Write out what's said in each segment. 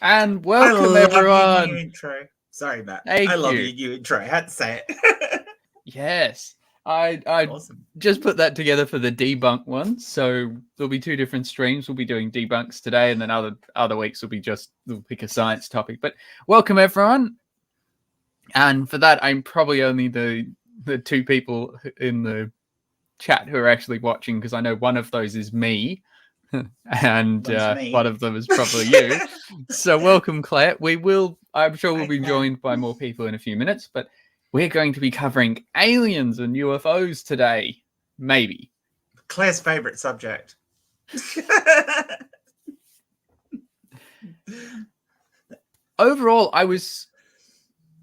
And I welcome, love your everyone. new intro. Sorry, Matt. Thank I love you. your new intro. I had to say it. Yes, I Awesome. just put that together for the debunk one. So there'll be two different streams. We'll be doing debunks today, and then other weeks we'll pick a science topic. But welcome, everyone. And for that, I'm probably only the two people in the chat who are actually watching, because I know one of those is me. And one of them is probably you. So welcome, Claire. I'm sure we'll be joined by more people in a few minutes, but we're going to be covering aliens and UFOs today. Maybe. Claire's favorite subject. Overall,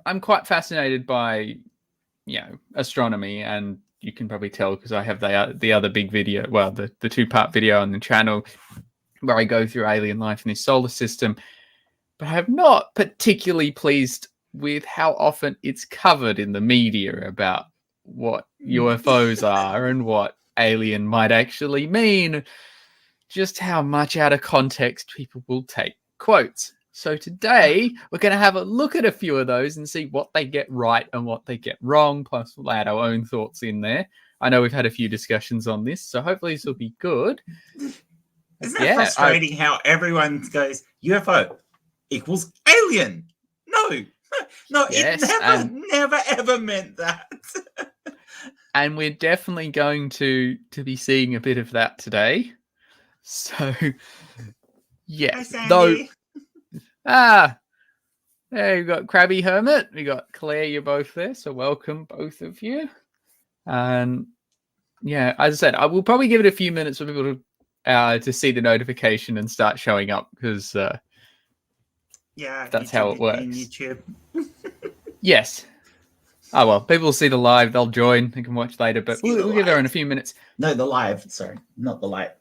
I'm quite fascinated by, astronomy, and you can probably tell because I have the other big video, well, the 2-part video on the channel where I go through alien life in this solar system. But I'm not particularly pleased with how often it's covered in the media about what UFOs are and what alien might actually mean, just how much out of context people will take quotes. So today, we're going to have a look at a few of those and see what they get right and what they get wrong, plus we'll add our own thoughts in there. I know we've had a few discussions on this, so hopefully this will be good. Isn't it frustrating how everyone goes, UFO equals alien? No, yes, it never, ever meant that. And we're definitely going to be seeing a bit of that today. So, yeah. Hi, There you got Krabby Hermit. We got Claire, you're both there. So welcome, both of you. And yeah, as I said, I will probably give it a few minutes for people to see the notification and start showing up, because that's how it works. YouTube. Yes. Oh, well, people will see the live. They'll join. They can watch later, but we'll give her in a few minutes. No, the live. Sorry, not the live.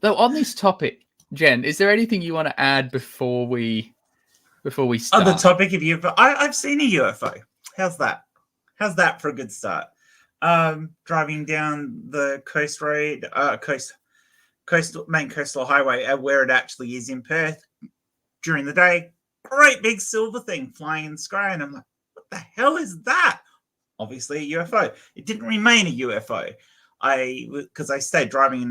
Though on this topic, Jen, is there anything you want to add before we start? On the topic of UFO, I've seen a UFO. How's that? How's that for a good start? Driving down the coast road, main coastal highway, where it actually is in Perth during the day. Great big silver thing flying in the sky, and I'm like, what the hell is that? Obviously a UFO. It didn't remain a UFO. Because I stayed driving,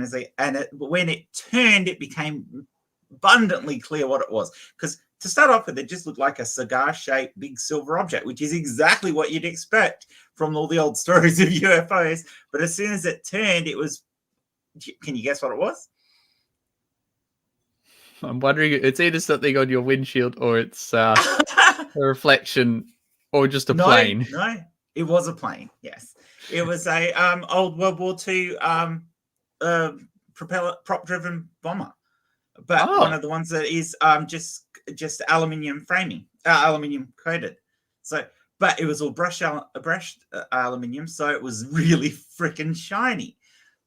when it turned, it became abundantly clear what it was. Because to start off with, it just looked like a cigar-shaped big silver object, which is exactly what you'd expect from all the old stories of UFOs. But as soon as it turned, it was... Can you guess what it was? I'm wondering, it's either something on your windshield, or it's a reflection, or just a plane. No, it was a plane, yes. It was a old World War II prop-driven bomber. But one of the ones that is just aluminium framing, aluminium coated. So, but it was all brushed aluminium, so it was really freaking shiny.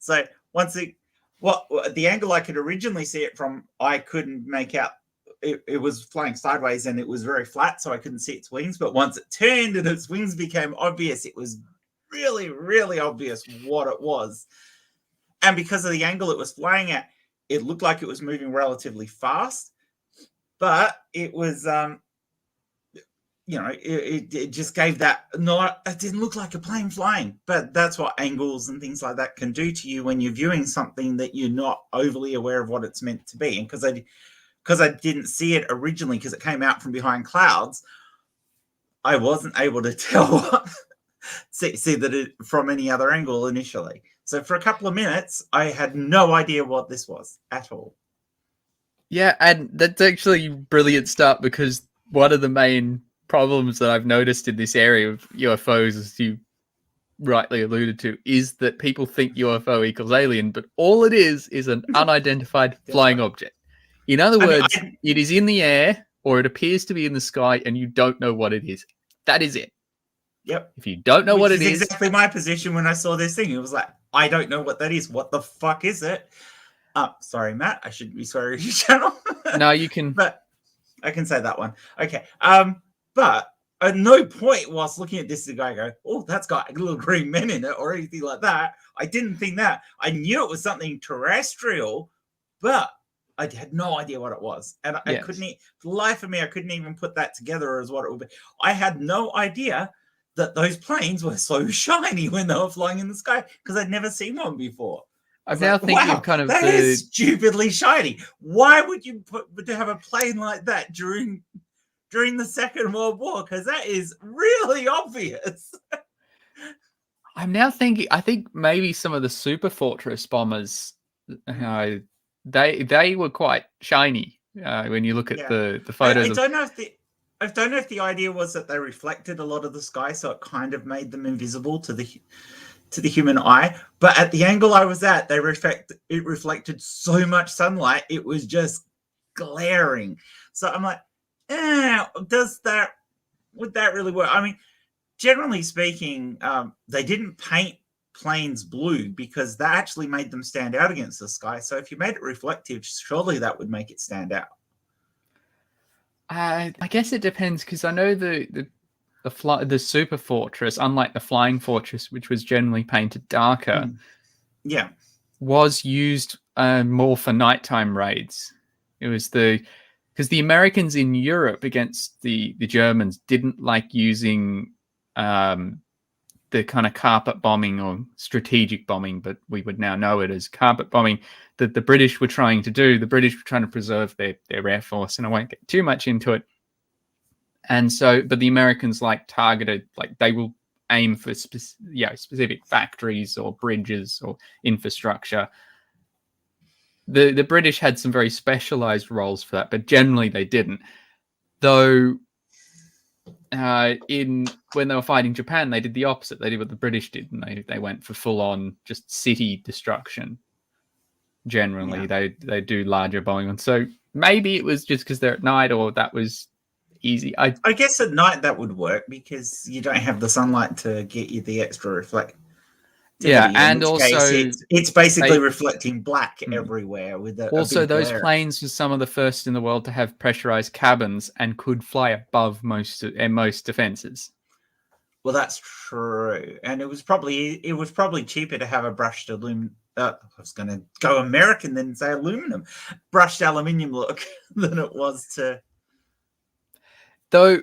So the angle I could originally see it from, I couldn't make out. It was flying sideways and it was very flat, so I couldn't see its wings. But once it turned and its wings became obvious, it was really, really obvious what it was. And because of the angle it was flying at, it looked like it was moving relatively fast, but it was, it just gave that, it didn't look like a plane flying. But that's what angles and things like that can do to you when you're viewing something that you're not overly aware of what it's meant to be. And because I didn't see it originally, because it came out from behind clouds, I wasn't able to tell see that it from any other angle initially. So for a couple of minutes, I had no idea what this was at all. Yeah, and that's actually a brilliant start, because one of the main problems that I've noticed in this area of UFOs, as you rightly alluded to, is that people think UFO equals alien, but all it is an unidentified flying object. In other words, it is in the air, or it appears to be in the sky, and you don't know what it is. That is it. Yep. If you don't know what it is... exactly my position when I saw this thing. It was like, I don't know what that is. What the fuck is it? Sorry, Matt. I shouldn't be swearing your channel. No, you can... But I can say that one. Okay. But at no point whilst looking at this did I go, oh, that's got little green men in it or anything like that. I didn't think that. I knew it was something terrestrial, but I had no idea what it was, and I couldn't. For the life of me, I couldn't even put that together as what it would be. I had no idea that those planes were so shiny when they were flying in the sky because I'd never seen one before. I'm now thinking of kind of that is stupidly shiny. Why would you have a plane like that during the Second World War? Because that is really obvious. I'm now thinking, I think maybe some of the Super Fortress bombers, they were quite shiny when you look at the photos. I don't know if the idea was that they reflected a lot of the sky, so it kind of made them invisible to the human eye. But at the angle I was at, it reflected so much sunlight, it was just glaring. So I'm like, would that really work? I mean, generally speaking, they didn't paint planes blue because that actually made them stand out against the sky. So if you made it reflective, surely that would make it stand out. I guess it depends, because I know the Super Fortress, unlike the Flying Fortress, which was generally painted darker, was used more for nighttime raids. It was because the Americans in Europe against the Germans didn't like using the kind of carpet bombing or strategic bombing, but we would now know it as carpet bombing that the British were trying to do. The British were trying to preserve their Air Force, and I won't get too much into it. And so, but the Americans targeted, they will aim for specific factories or bridges or infrastructure. The British had some very specialized roles for that, but generally they didn't. Though when they were fighting Japan, they did the opposite. They did what the British did, and they went for full-on just city destruction. Generally, they do larger bombing. And so maybe it was just because they're at night, or that was easy. I guess at night that would work because you don't have the sunlight to get you the extra reflect. Yeah, and also it's basically reflecting black everywhere. With also those planes were some of the first in the world to have pressurized cabins and could fly above most defenses. Well, that's true, and it was probably cheaper to have a brushed aluminum. I was going to go American then say aluminum, brushed aluminium look than it was to. Though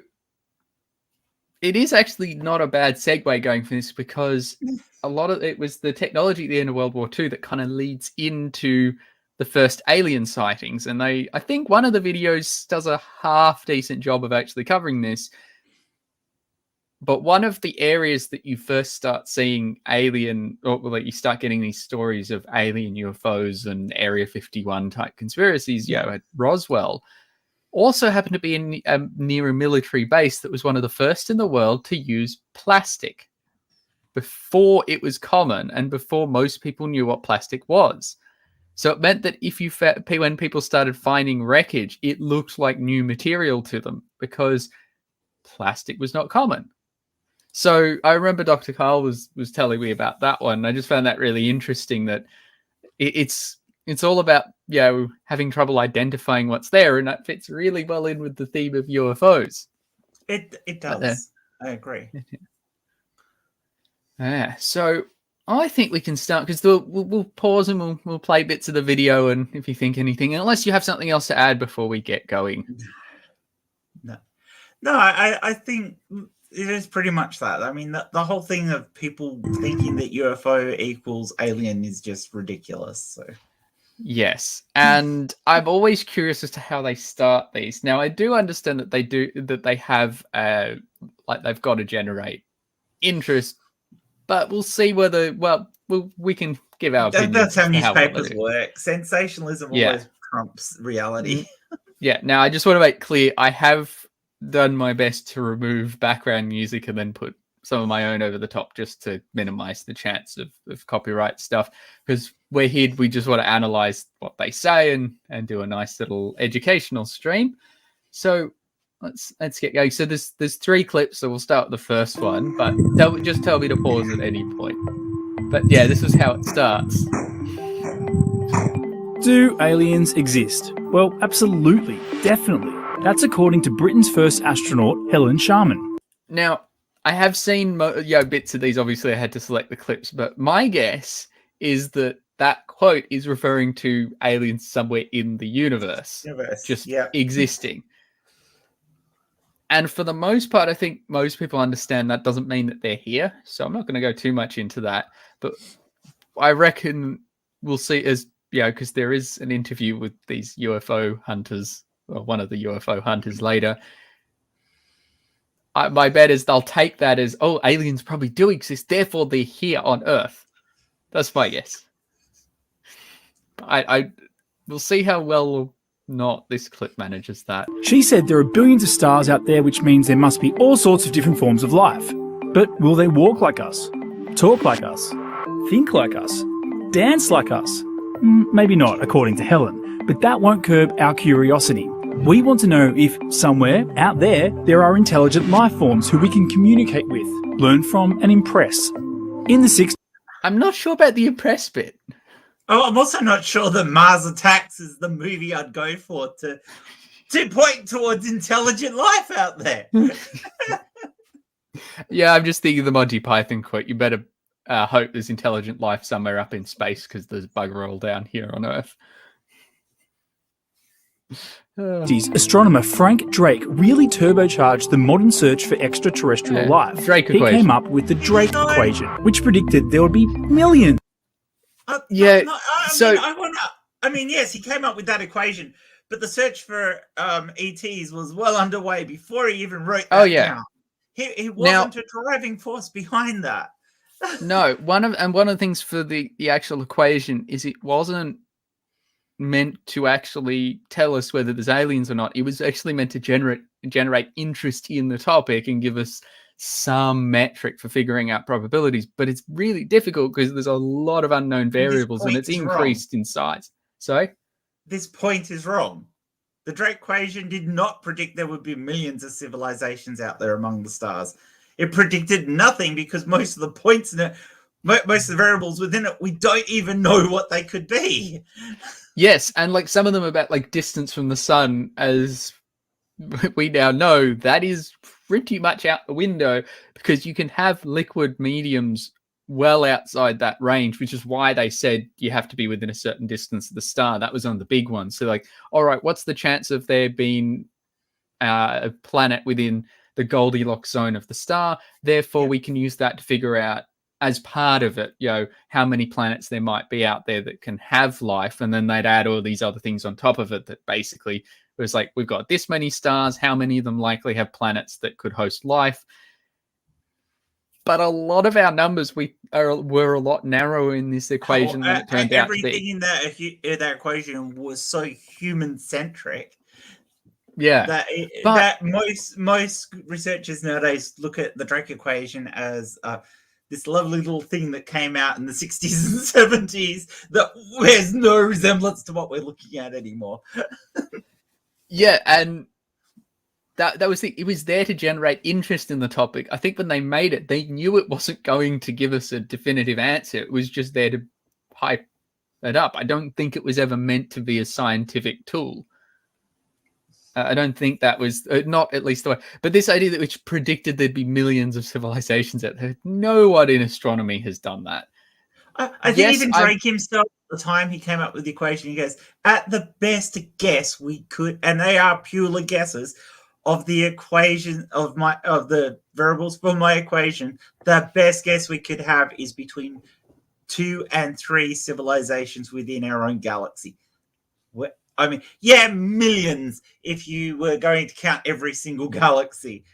it is actually not a bad segue going for this, because a lot of it was the technology at the end of World War II that kind of leads into the first alien sightings. And I think one of the videos does a half decent job of actually covering this. But one of the areas that you first start seeing alien, or you start getting these stories of alien UFOs and Area 51 type conspiracies, at Roswell, also happened to be near a military base that was one of the first in the world to use plastic before it was common and before most people knew what plastic was. So it meant that when people started finding wreckage, it looked like new material to them because plastic was not common. So I remember Dr. Carl was telling me about that one. I just found that really interesting, that it's all about having trouble identifying what's there, and that fits really well in with the theme of UFOs. It does. I agree. Yeah. So I think we can start, because we'll pause and we'll play bits of the video, and if you think anything, unless you have something else to add before we get going. No, I think it is pretty much that. I mean, the whole thing of people thinking that UFO equals alien is just ridiculous. So. Yes, and I'm always curious as to how they start these. Now, I do understand that they have they've got to generate interest, but we'll see whether we can give our opinion. That's how newspapers work. Sensationalism always trumps reality. Yeah. Now, I just want to make clear, I have done my best to remove background music and then put some of my own over the top, just to minimize the chance of copyright stuff, because we're here, we just want to analyze what they say and do a nice little educational stream. So let's get going. So there's 3 clips, so we'll start with the first one, but just tell me to pause at any point. But yeah, this is how it starts. Do aliens exist? Well, absolutely, definitely. That's according to Britain's first astronaut, Helen Sharman. Now, I have seen bits of these. Obviously, I had to select the clips, but my guess is that that quote is referring to aliens somewhere in the universe. Just existing. And for the most part, I think most people understand that doesn't mean that they're here. So I'm not going to go too much into that. But I reckon we'll see as, because there is an interview with these UFO hunters, or one of the UFO hunters later. My bet is they'll take that as, aliens probably do exist, therefore they're here on Earth. That's my guess. We'll see how well or not this clip manages that. She said there are billions of stars out there, which means there must be all sorts of different forms of life. But will they walk like us? Talk like us? Think like us? Dance like us? Maybe not, according to Helen, but that won't curb our curiosity. We want to know if somewhere out there are intelligent life forms who we can communicate with, learn from, and impress. In the 60s... I'm not sure about the impress bit. Oh, I'm also not sure that Mars Attacks is the movie I'd go for to point towards intelligent life out there. Yeah, I'm just thinking of the Monty Python quote. You better hope there's intelligent life somewhere up in space because there's bugger all down here on Earth. Astronomer Frank Drake really turbocharged the modern search for extraterrestrial life. Drake he equation. Came up with the Drake equation, which predicted there would be millions. Yes, he came up with that equation, but the search for ETs was well underway before he even wrote that down. He wasn't a driving force behind that. No, one of the things for the actual equation is it wasn't meant to actually tell us whether there's aliens or not. It was actually meant to generate interest in the topic and give us some metric for figuring out probabilities. But it's really difficult because there's a lot of unknown variables and it's increased in size. So this point is wrong. The Drake equation did not predict there would be millions of civilizations out there among the stars. It predicted nothing because most of the points in it, most of the variables within it, we don't even know what they could be. Yes, and like some of them about like distance from the sun, as we now know, that is pretty much out the window because you can have liquid mediums well outside that range, which is why they said you have to be within a certain distance of the star. That was on the big one. So like, all right, what's the chance of there being a planet within the Goldilocks zone of the star? Therefore, we can use that to figure out as part of it, how many planets there might be out there that can have life. And then they'd add all these other things on top of it that basically it was like, we've got this many stars, how many of them likely have planets that could host life? But a lot of our numbers were a lot narrower in this equation than it turned out to be. Everything in that equation was so human-centric. Yeah. That most researchers nowadays look at the Drake equation as this lovely little thing that came out in the 60s and 70s that bears no resemblance to what we're looking at anymore. Yeah, and that was it was there to generate interest in the topic. I think when they made it, they knew it wasn't going to give us a definitive answer. It was just there to hype it up. I don't think it was ever meant to be a scientific tool. I don't think that was not at least the way. But this idea that which predicted there'd be millions of civilizations out there, no one in astronomy has done that. I think even Drake himself, at the time he came up with the equation, he goes, at the best guess we could, and they are purely guesses of the equation of the variables for my equation, the best guess we could have is between 2 and 3 civilizations within our own galaxy. I mean, yeah, millions if you were going to count every single galaxy.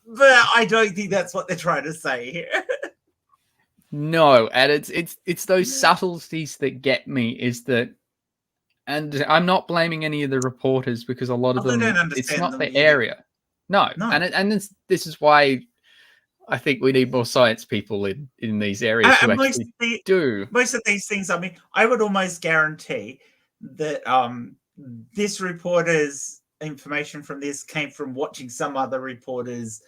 But I don't think that's what they're trying to say here. No, and it's those subtleties that get me, is that, and I'm not blaming any of the reporters because a lot of them, it's not their area. No. And this is why I think we need more science people in these areas who actually do. Most of these things, I mean, I would almost guarantee that this reporter's information from this came from watching some other reporter's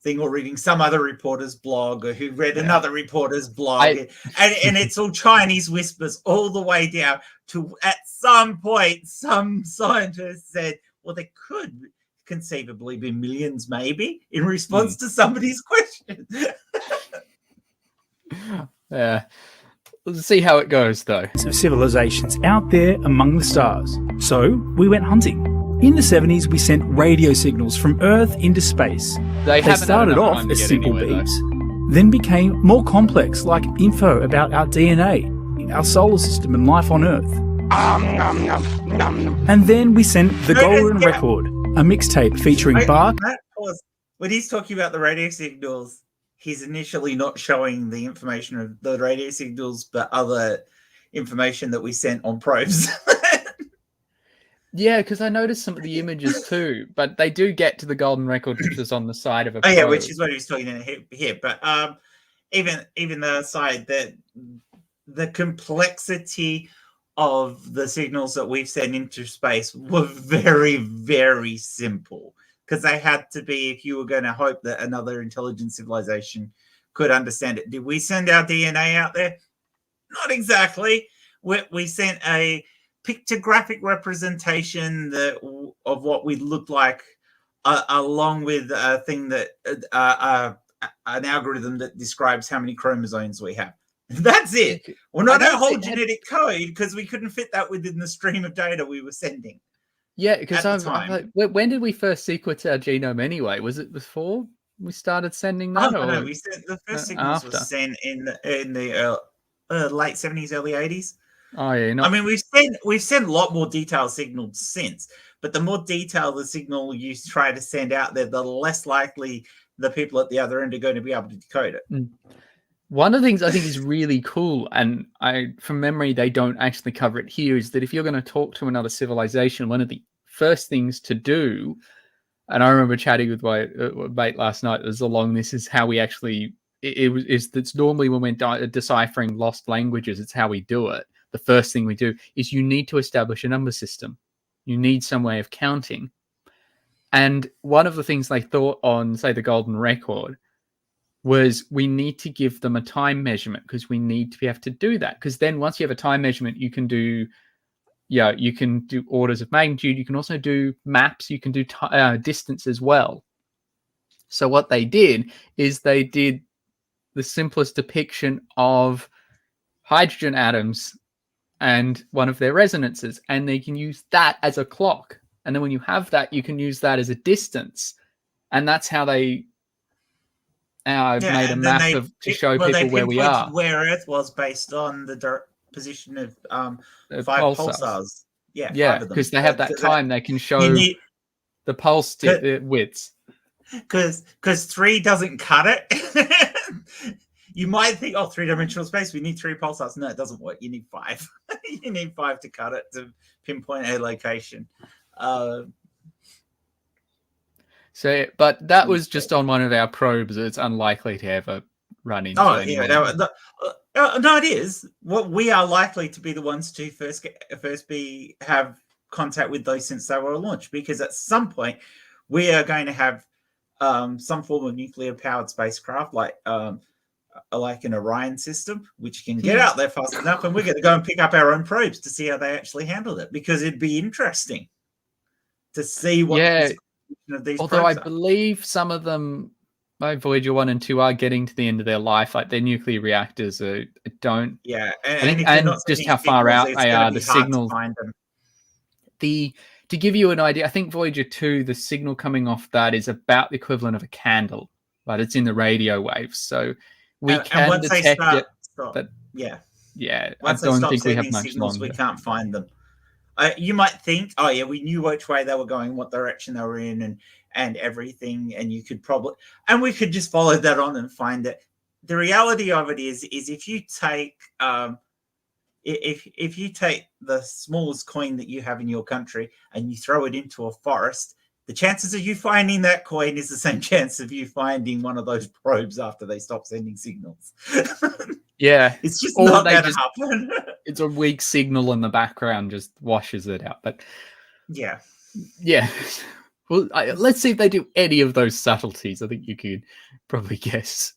thing or reading some other reporter's blog or who read another reporter's blog. And it's all Chinese whispers all the way down to at some point some scientist said, well, there could conceivably be millions maybe in response to somebody's question. Yeah. Let's see how it goes, though. Of civilizations out there among the stars. So we went hunting. In the 70s, we sent radio signals from Earth into space. They started off as simple beeps, then became more complex, like info about our DNA, our solar system and life on Earth. And then we sent the Golden Record, a mixtape featuring bark. When he's talking about the radio signals, he's initially not showing the information of the radio signals, but other information that we sent on probes. Yeah, because I noticed some of the images too, but they do get to the Golden Record, which is on the side of a probe. Yeah, which is what he was talking about here. But even the side that the complexity of the signals that we've sent into space were very, very simple, because they had to be, if you were going to hope that another intelligent civilization could understand it. Did we send our DNA out there? Not exactly. We sent a pictographic representation of what we looked like, along with a thing that an algorithm that describes how many chromosomes we have. That's it. Well, not a whole genetic code, because we couldn't fit that within the stream of data we were sending. Yeah, because I'm like, when did we first sequence our genome anyway? Was it before we started sending that? No, we sent the first signals was sent in the late 70s, early 80s. Oh yeah, I mean, we've sent a lot more detailed signals since, but the more detailed the signal you try to send out there, the less likely the people at the other end are going to be able to decode it. One of the things I think is really cool, and from memory they don't actually cover it here, is that if you're going to talk to another civilization, one of the first things to do, and I remember chatting with my mate last night, was along this is how we actually it's normally when we're deciphering lost languages, it's how we do it. The first thing we do is you need to establish a number system. You need some way of counting. And one of the things they thought on, say, the Golden Record was we need to give them a time measurement, because we need to have to do that. Because then once you have a time measurement, you can do orders of magnitude. You can also do maps. You can do distance as well. So what they did is they did the simplest depiction of hydrogen atoms and one of their resonances, and they can use that as a clock. And then when you have that, you can use that as a distance, and that's how they made a map to show people where we are. Where Earth was based on the position of 5 pulsars. Yeah, because they have that time. They can show the pulse widths. Because 3 doesn't cut it. You might think, 3-dimensional space, we need 3 pulsars. No, it doesn't work. You need 5. You need 5 to cut it, to pinpoint a location. But that was just on one of our probes. It's unlikely to ever run into. No, it is. Well, we are likely to be the ones to first have contact with those since they were launched, because at some point we are going to have some form of nuclear-powered spacecraft, like an Orion system, which can get out there fast enough, and we're going to go and pick up our own probes to see how they actually handled it, because it'd be interesting to see what of these. Although I believe some of them, like Voyager 1 and 2, are getting to the end of their life. Like their nuclear reactors don't. Yeah, and just how far out they are, the signals. To give you an idea, I think Voyager 2, the signal coming off that is about the equivalent of a candle, but it's in the radio waves. So we can detect it. But once I don't think we have much signals, longer. We can't find them. You might think, we knew which way they were going, what direction they were in, and everything, and we could just follow that on and find it. The reality of it is if you take if you take the smallest coin that you have in your country and you throw it into a forest, the chances of you finding that coin is the same chance of you finding one of those probes after they stop sending signals. Yeah, it's just not going to happen. It's a weak signal in the background, just washes it out. But yeah. Well, let's see if they do any of those subtleties. I think you could probably guess.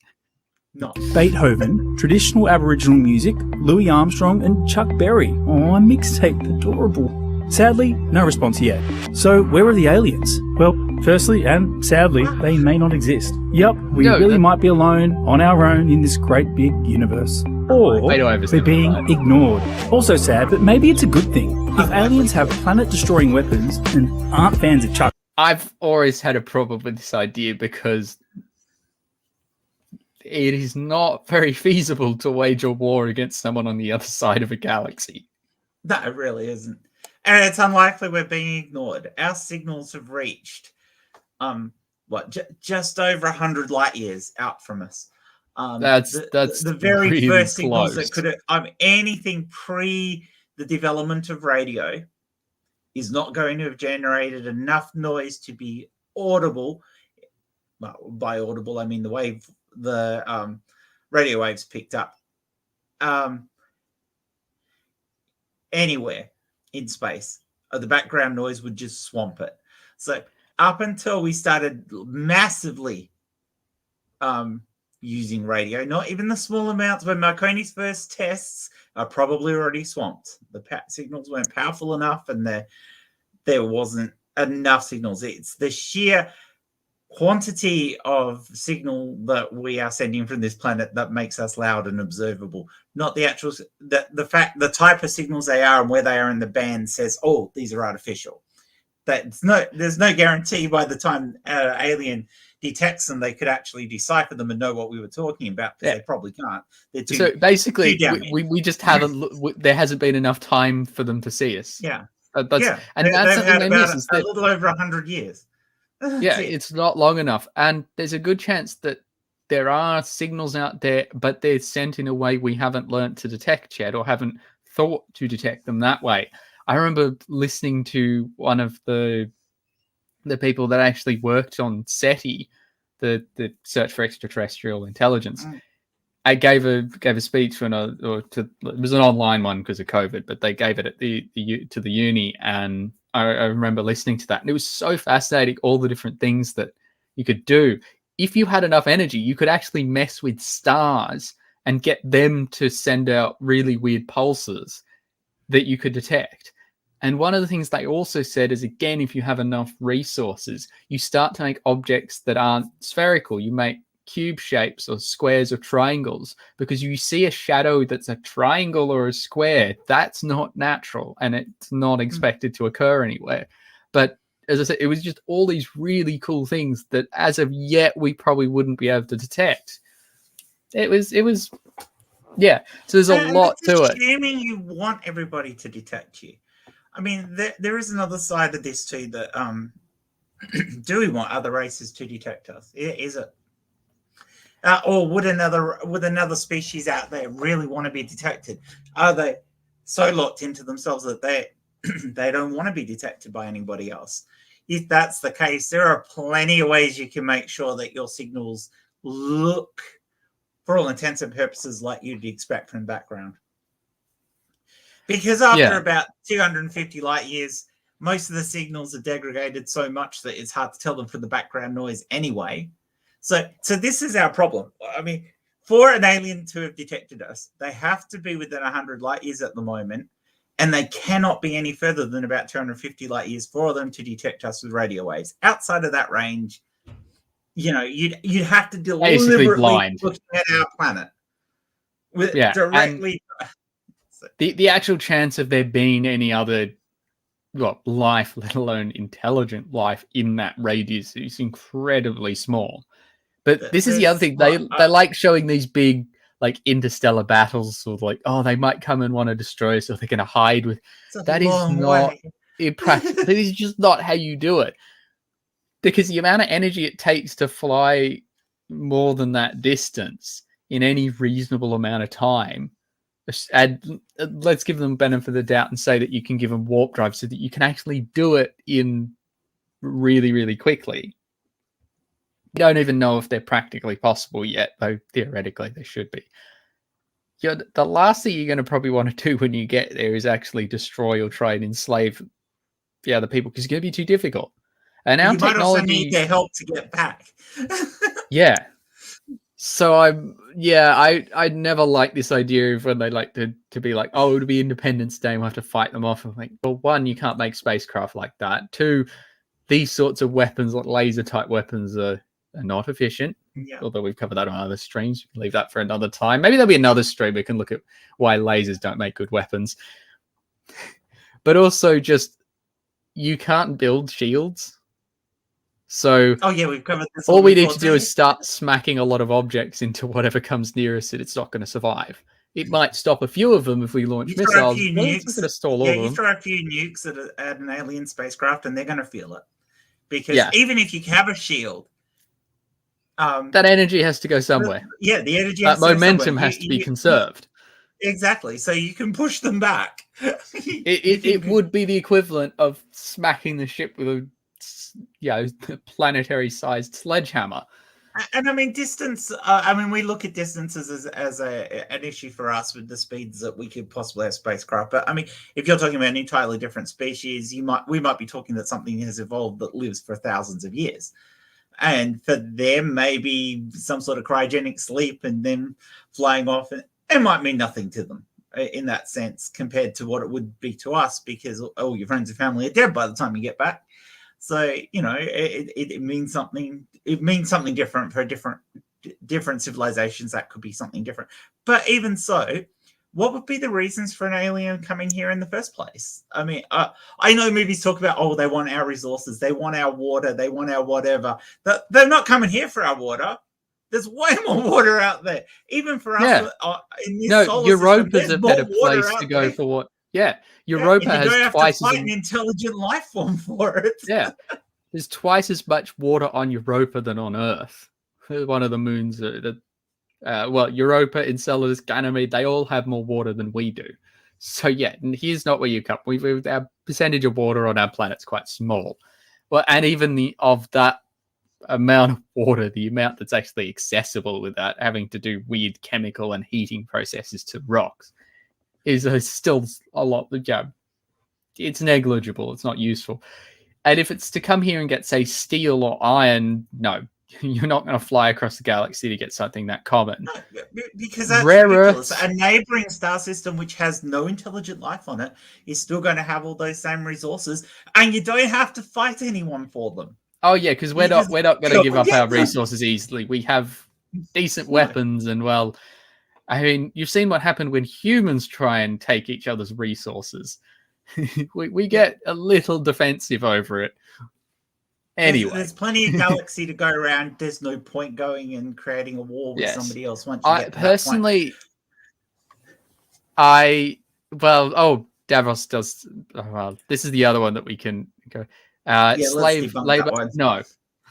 No. Beethoven, traditional Aboriginal music, Louis Armstrong and Chuck Berry. Oh, a mixtape, adorable. Sadly, no response yet. So, where are the aliens? Well, firstly and sadly, they may not exist. Yep, we really might be alone, on our own, in this great big universe. Or Way to they're oversimplify being it. ignored. Also sad, but maybe it's a good thing. If aliens have planet-destroying weapons and aren't fans of Chuck I've always had a problem with this idea because it is not very feasible to wage a war against someone on the other side of a galaxy. No, it really isn't. And it's unlikely we're being ignored. Our signals have reached, just over 100 light years out from us. That's the very really first signals that close. could anything pre the development of radio is not going to have generated enough noise to be audible. Well, by audible, I mean the radio waves picked up anywhere in space. The background noise would just swamp it. So up until we started massively using radio, not even the small amounts when Marconi's first tests are probably already swamped. The signals weren't powerful enough, and there wasn't enough signals. It's the sheer quantity of signal that we are sending from this planet that makes us loud and observable, not the actual the type of signals they are and where they are in the band says, oh, these are artificial. There's no guarantee by the time alien detects them they could actually decipher them and know what we were talking about, because they probably can't. So basically we just haven't there hasn't been enough time for them to see us. And that's they've something had they about miss. a little over 100 years. It's not long enough, and there's a good chance that there are signals out there, but they're sent in a way we haven't learnt to detect yet, or haven't thought to detect them that way. I remember listening to one of the people that actually worked on SETI, the Search for Extraterrestrial Intelligence. I gave a speech it was an online one because of COVID, but they gave it at to the uni, and I remember listening to that, and it was so fascinating, all the different things that you could do. If you had enough energy, you could actually mess with stars and get them to send out really weird pulses that you could detect. And one of the things they also said is, again, if you have enough resources, you start to make objects that aren't spherical. You make cube shapes or squares or triangles, because you see a shadow that's a triangle or a square, that's not natural and it's not expected to occur anywhere. But as I said, it was just all these really cool things that as of yet we probably wouldn't be able to detect. It was so there's a lot to it. Assuming you want everybody to detect you. I mean, there is another side of this too, that do we want other races to detect us? Is it? Or would another species out there really want to be detected? Are they so locked into themselves that they don't want to be detected by anybody else? If that's the case, there are plenty of ways you can make sure that your signals look, for all intents and purposes, like you'd expect from background. Because after about 250 light years, most of the signals are degraded so much that it's hard to tell them from the background noise anyway. So this is our problem. I mean, for an alien to have detected us, they have to be within 100 light years at the moment, and they cannot be any further than about 250 light years for them to detect us with radio waves. Outside of that range, you'd have to deliberately looking at our planet directly. The actual chance of there being any other life, let alone intelligent life, in that radius is incredibly small. But this is the other thing. They like showing these big interstellar battles, or they might come and want to destroy us, or they're going to hide with. That is not impractical. That is just not how you do it. Because the amount of energy it takes to fly more than that distance in any reasonable amount of time. And let's give them benefit of the doubt and say that you can give them warp drive so that you can actually do it in really, really quickly. You don't even know if they're practically possible yet, though theoretically they should be. The last thing you're going to probably want to do when you get there is actually destroy or try and enslave the other people, because it's going to be too difficult. And our technology, might also need their help to get back. So I never liked this idea of when they like to be like, oh, it'll be Independence Day and we'll have to fight them off. I'm like, well, one, you can't make spacecraft like that. Two, these sorts of weapons, like laser type weapons, are not efficient. Yeah. Although we've covered that on other streams. We can leave that for another time. Maybe there'll be another stream we can look at why lasers don't make good weapons. But also just, you can't build shields. So Oh yeah, we've covered this. all we need to do is start smacking a lot of objects into whatever comes nearest it. It's not going to survive. It might stop a few of them if we launch missiles. But it's not going to stall all of them. You throw a few nukes at an alien spacecraft, and they're going to feel it. Because even if you have a shield, that energy has to go somewhere. The energy. That momentum has to be conserved. Exactly. So you can push them back. It would be the equivalent of smacking the ship with a planetary-sized sledgehammer. And I mean, distance. We look at distances as an issue for us with the speeds that we could possibly have spacecraft. But I mean, if you're talking about an entirely different species, we might be talking that something has evolved that lives for thousands of years, and for them, maybe some sort of cryogenic sleep and then flying off, it might mean nothing to them in that sense compared to what it would be to us, because all your friends and family are dead by the time you get back. So, it means something. It means something different for different civilizations. That could be something different. But even so, what would be the reasons for an alien coming here in the first place? I mean, I know movies talk about, they want our resources, they want our water, they want our whatever. They're not coming here for our water. There's way more water out there, even for us. In this solar Europa's a better place to go for what. Yeah, Europa has twice as an intelligent life form for it. Yeah, there's twice as much water on Europa than on Earth. One of the moons Europa, Enceladus, Ganymede, they all have more water than we do. So yeah, here's not where you come. Our percentage of water on our planet's quite small. Well, and even of that amount of water, the amount that's actually accessible without having to do weird chemical and heating processes to rocks, is still a lot. It's negligible. It's not useful. And if it's to come here and get, say, steel or iron, no, you're not going to fly across the galaxy to get something that common. No, because that's ridiculous. A neighboring star system which has no intelligent life on it is still going to have all those same resources, and you don't have to fight anyone for them. Oh yeah, because we're not going to give up our resources easily. We have decent weapons, and I mean, you've seen what happened when humans try and take each other's resources. we get a little defensive over it. Anyway, there's plenty of galaxy to go around. There's no point going and creating a war with somebody else. Once you get to personally, Davros does. This is the other one that we can go. Slave labor. No,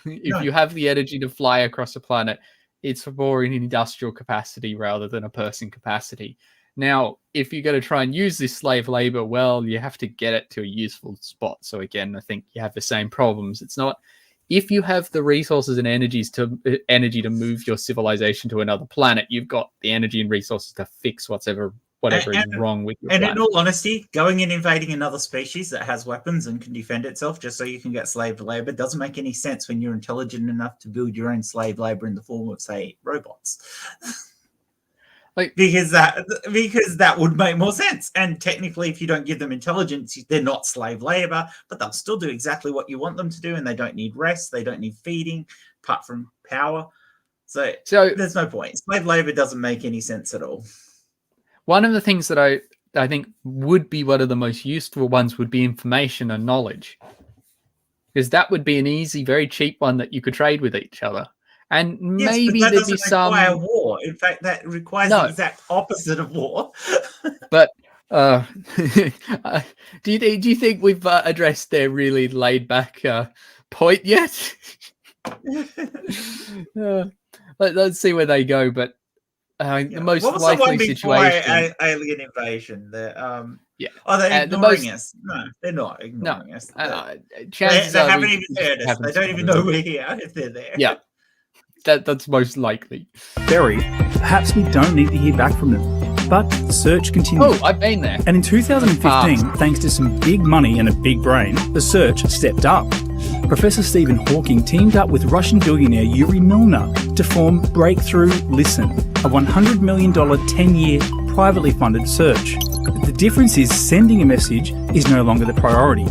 if you have the energy to fly across a planet, it's more in industrial capacity rather than a person capacity. Now, if you're going to try and use this slave labor, you have to get it to a useful spot. So again, I think you have the same problems. It's not if you have the resources and energy to move your civilization to another planet, you've got the energy and resources to fix whatever is wrong with your planet. And in all honesty, going and invading another species that has weapons and can defend itself just so you can get slave labor doesn't make any sense when you're intelligent enough to build your own slave labor in the form of, say, robots. Because that would make more sense. And technically, if you don't give them intelligence, they're not slave labor, but they'll still do exactly what you want them to do, and they don't need rest, they don't need feeding, apart from power. So there's no point. Slave labor doesn't make any sense at all. One of the things that I think would be one of the most useful ones would be information and knowledge. Because that would be an easy, very cheap one that you could trade with each other. And maybe there'd be some war. In fact, that requires the exact opposite of war. But do you think we've addressed their really laid back point yet? Let's see where they go. But the most likely situation, alien invasion. Are they ignoring us? No, they're not ignoring us. They haven't even heard us. They don't even know we're here if they're there. Yeah. That's most likely. Very. Perhaps we don't need to hear back from them. But the search continues. Oh, I've been there. And in 2015, thanks to some big money and a big brain, the search stepped up. Professor Stephen Hawking teamed up with Russian billionaire Yuri Milner to form Breakthrough Listen, a $100 million 10-year privately funded search. The difference is sending a message is no longer the priority.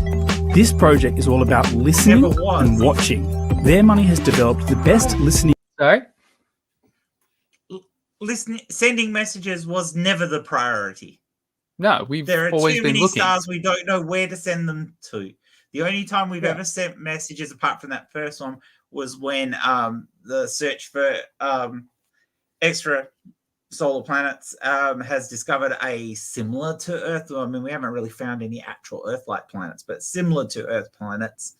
This project is all about listening and watching. Their money has developed the best listening... Sorry? sending messages was never the priority. No, we've There are always too been many looking. stars. We don't know where to send them to. The only time we've ever sent messages, apart from that first one, was when the search for extra solar planets has discovered a similar to Earth. I mean, we haven't really found any actual Earth-like planets, but similar to Earth planets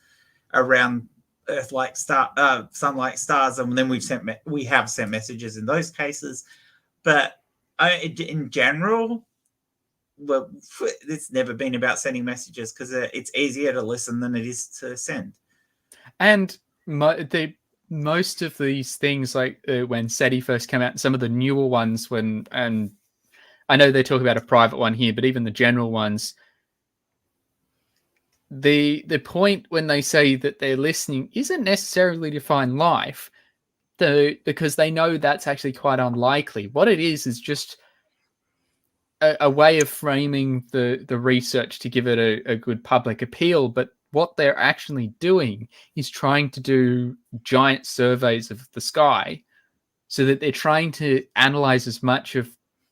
around Earth-like sun-like stars, and then we have sent messages in those cases. But in general, well, it's never been about sending messages because it's easier to listen than it is to send. And most of these things, like when SETI first came out, some of the newer ones, and I know they talk about a private one here, but even the general ones, the point when they say that they're listening isn't necessarily to find life, because they know that's actually quite unlikely. What it is just a way of framing the research to give it a good public appeal. But what they're actually doing is trying to do giant surveys of the sky, so that they're trying to analyze as much of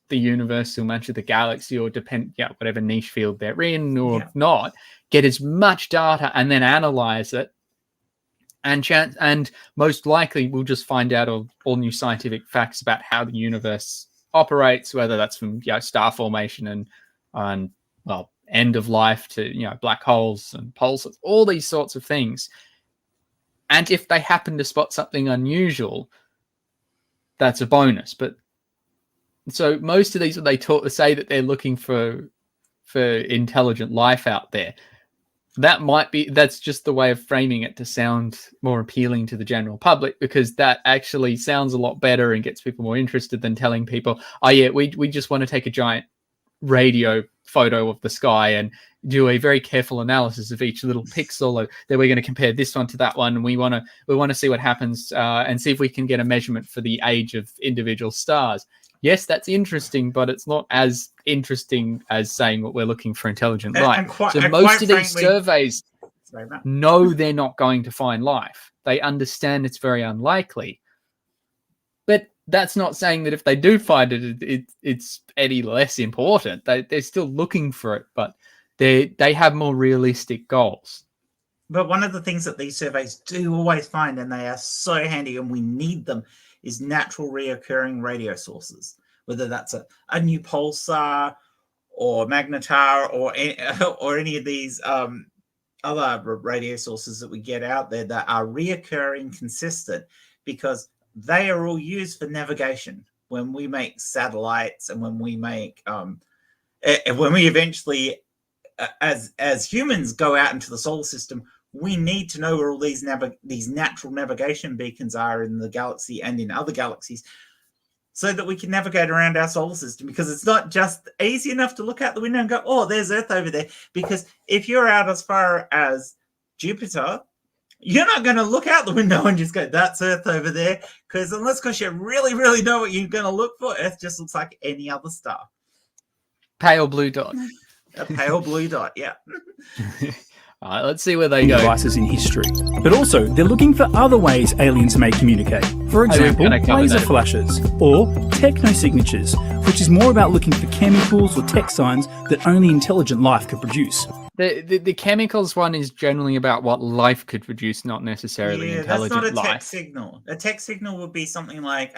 the universe or much of the galaxy, or whatever niche field they're in or not, get as much data and then analyze it. And most likely we'll just find out all new scientific facts about how the universe operates, whether that's from star formation and well, end of life to black holes and pulsars, all these sorts of things. And if they happen to spot something unusual, that's a bonus. But so most of these, they say that they're looking for intelligent life out there. That's just the way of framing it to sound more appealing to the general public, because that actually sounds a lot better and gets people more interested than telling people, oh yeah, we just want to take a giant radio photo of the sky and do a very careful analysis of each little pixel. Then we're going to compare this one to that one, and we want to see what happens and see if we can get a measurement for the age of individual stars. Yes, that's interesting, but it's not as interesting as saying what we're looking for intelligent life. So most of these surveys know they're not going to find life. They understand it's very unlikely. But that's not saying that if they do find it, it's any less important. They're still looking for it, but they have more realistic goals. But one of the things that these surveys do always find, and they are so handy and we need them, is natural reoccurring radio sources, whether that's a new pulsar or magnetar or any of these other radio sources that we get out there that are reoccurring, consistent, because they are all used for navigation. When we make satellites and when we make when we eventually as humans go out into the solar system, we need to know where all these natural navigation beacons are in the galaxy and in other galaxies, so that we can navigate around our solar system. Because it's not just easy enough to look out the window and go, oh, there's Earth over there. Because if you're out as far as Jupiter, you're not going to look out the window and just go, that's Earth over there. Because you really, really know what you're going to look for, Earth just looks like any other star. Pale blue dot. A pale blue dot, yeah. All right, let's see where they go. Devices in history. But also, they're looking for other ways aliens may communicate. For example, laser flashes or techno-signatures, which is more about looking for chemicals or tech signs that only intelligent life could produce. The chemicals one is generally about what life could produce, not necessarily intelligent life. That's not a tech signal. A tech signal would be something like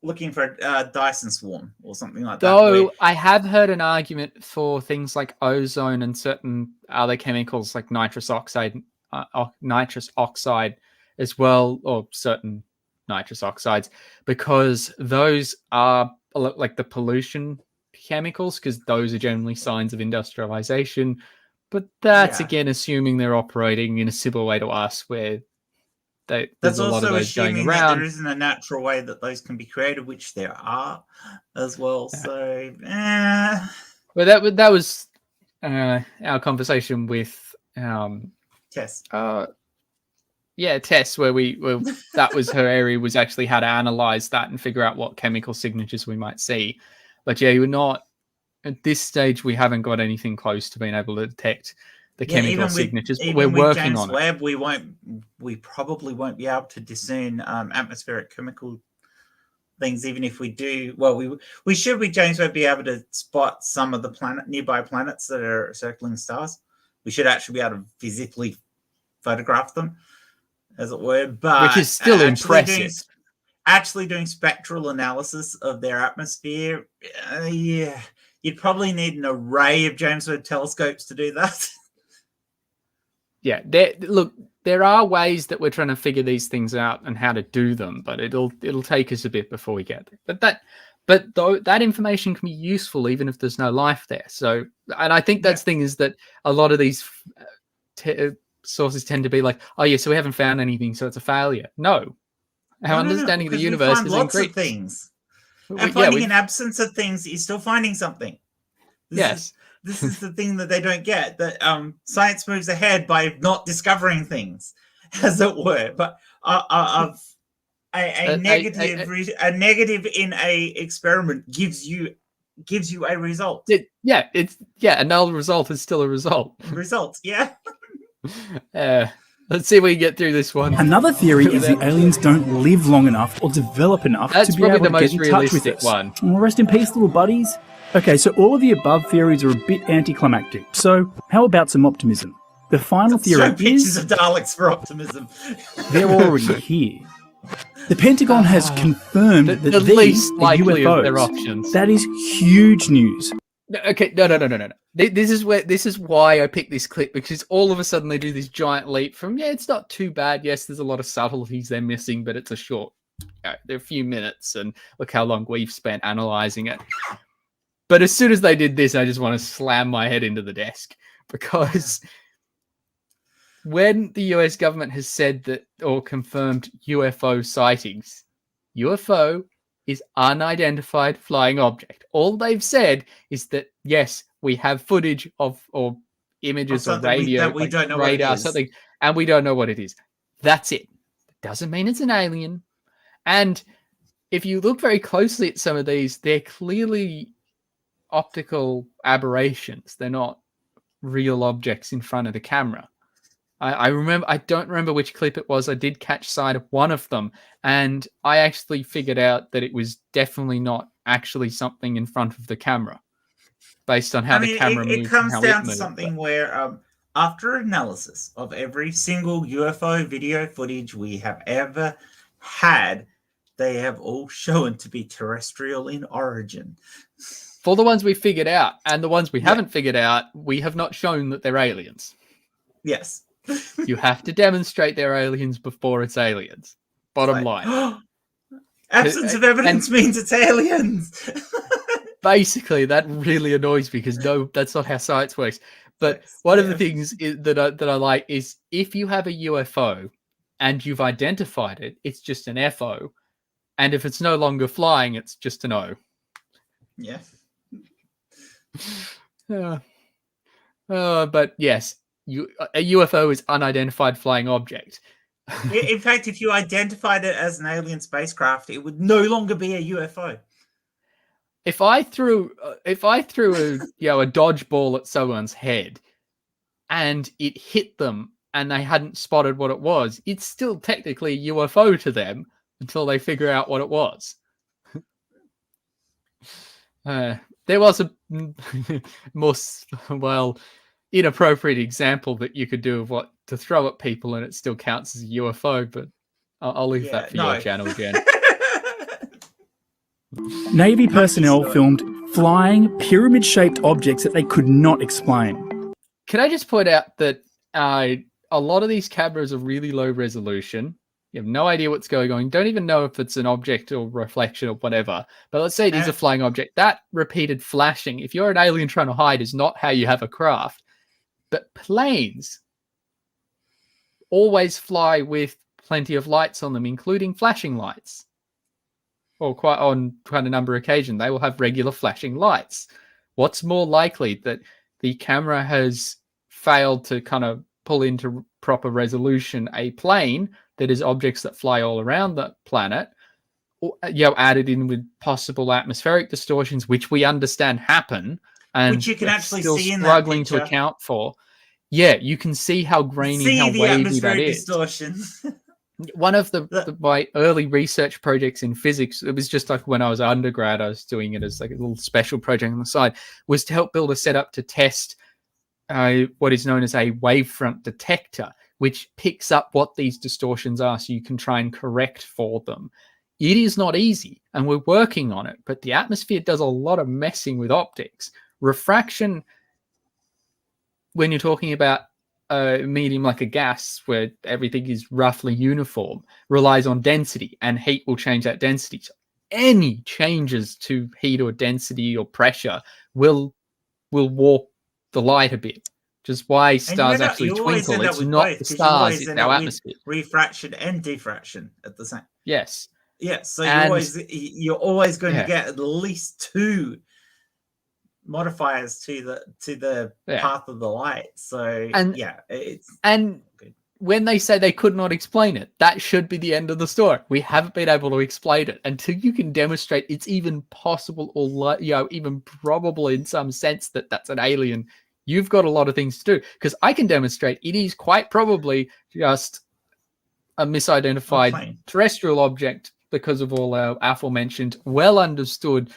looking for a Dyson swarm or something like that. Though I have heard an argument for things like ozone and certain other chemicals like nitrous oxide as well, or certain nitrous oxides, because those are like the pollution chemicals, because those are generally signs of industrialization. But that's again assuming they're operating in a similar way to us, where there's a lot of those going around. That there isn't a natural way that those can be created, which there are as well. So, well, that was our conversation with Tess. Tess, where that was her area, was actually how to analyze that and figure out what chemical signatures we might see. But you're not at this stage. We haven't got anything close to being able to detect the chemical signatures, but we're working on it. We probably won't be able to discern atmospheric chemical things. Even if we do, well, we should with James Webb be able to spot some of the nearby planets that are circling stars. We should actually be able to physically photograph them, as it were. But which is still impressive. Actually doing spectral analysis of their atmosphere, yeah, you'd probably need an array of James Webb telescopes to do that. Yeah, there are ways that we're trying to figure these things out and how to do them, but it'll take us a bit before we get there. But that information can be useful even if there's no life there. So, and I think that's the thing is that a lot of these sources tend to be like, oh yeah, so we haven't found anything, so it's a failure. No, our understanding of the universe is lots increased. Of things. And finding an absence of things is still finding something. This is the thing that they don't get, that science moves ahead by not discovering things, as it were. But a negative in a experiment gives you a result. A null result is still a result. Results, yeah. Let's see if we can get through this one. Another theory is the aliens don't live long enough or develop enough to be able to get in touch with us. One. Well, rest in peace, little buddies. Okay, so all of the above theories are a bit anticlimactic. So how about some optimism? The final theory is... pictures of Daleks for optimism. They're already here. The Pentagon has confirmed that the these least are likely UFOs. of their options. That is huge news. Okay, no. This is why I picked this clip, because all of a sudden they do this giant leap from, it's not too bad. Yes, there's a lot of subtleties they're missing, but it's a short, they're a few minutes, and look how long we've spent analyzing it. But as soon as they did this, I just want to slam my head into the desk, because when the US government has said that or confirmed UFO sightings, UFO is unidentified flying object. All they've said is that, yes, we have footage of or images of radio, we don't know radar, what it is. something, and we don't know what it is. That's it. Doesn't mean it's an alien. And if you look very closely at some of these, they're clearly optical aberrations. They're not real objects in front of the camera. I don't remember which clip it was. I did catch sight of one of them, and I actually figured out that it was definitely not actually something in front of the camera, based on how the camera moved. It comes down to something where, after analysis of every single UFO video footage we have ever had, they have all shown to be terrestrial in origin. For the ones we figured out, and the ones we haven't figured out, we have not shown that they're aliens. Yes. You have to demonstrate they're aliens before it's aliens. Bottom line. Absence of evidence means it's aliens. Basically, that really annoys me, because no, that's not how science works. But one of the things that I like is, if you have a UFO and you've identified it, it's just an FO. And if it's no longer flying, it's just an O. Yeah. But yes, a UFO is unidentified flying object. In fact, if you identified it as an alien spacecraft, it would no longer be a UFO. If I threw a dodgeball at someone's head and it hit them and they hadn't spotted what it was, it's still technically a UFO to them until they figure out what it was. There was a more inappropriate example that you could do of what to throw at people, and it still counts as a UFO, but I'll leave that for your channel, Jen. Navy personnel filmed flying pyramid-shaped objects that they could not explain. Can I just point out that a lot of these cameras are really low resolution. You have no idea what's going on. You don't even know if it's an object or reflection or whatever. But let's say it is a flying object. That repeated flashing, if you're an alien trying to hide, is not how you have a craft. But planes always fly with plenty of lights on them, including flashing lights. Or quite a number of occasions, they will have regular flashing lights. What's more likely, that the camera has failed to kind of pull into proper resolution a plane that is objects that fly all around the planet, or, added in with possible atmospheric distortions, which we understand happen, and which you can actually still see in struggling that to account for. Yeah, you can see how grainy, how wavy that is. Distortion. One of my early research projects in physics, it was just like when I was undergrad, I was doing it as like a little special project on the side, was to help build a setup to test what is known as a wavefront detector, which picks up what these distortions are so you can try and correct for them. It is not easy, and we're working on it, but the atmosphere does a lot of messing with optics. Refraction, when you're talking about a medium like a gas where everything is roughly uniform, relies on density, and heat will change that density. So any changes to heat or density or pressure will warp the light a bit. Just why stars actually twinkle. It's not the stars, it's our atmosphere. Refraction and diffraction at the same. Yes. Yeah, so you're always going to get at least two modifiers to the path of the light. So and when they say they could not explain it, that should be the end of the story. We haven't been able to explain it until you can demonstrate it's even possible, or even probable in some sense that that's an alien. You've got a lot of things to do, because I can demonstrate it is quite probably just a misidentified terrestrial object because of all our aforementioned, well understood,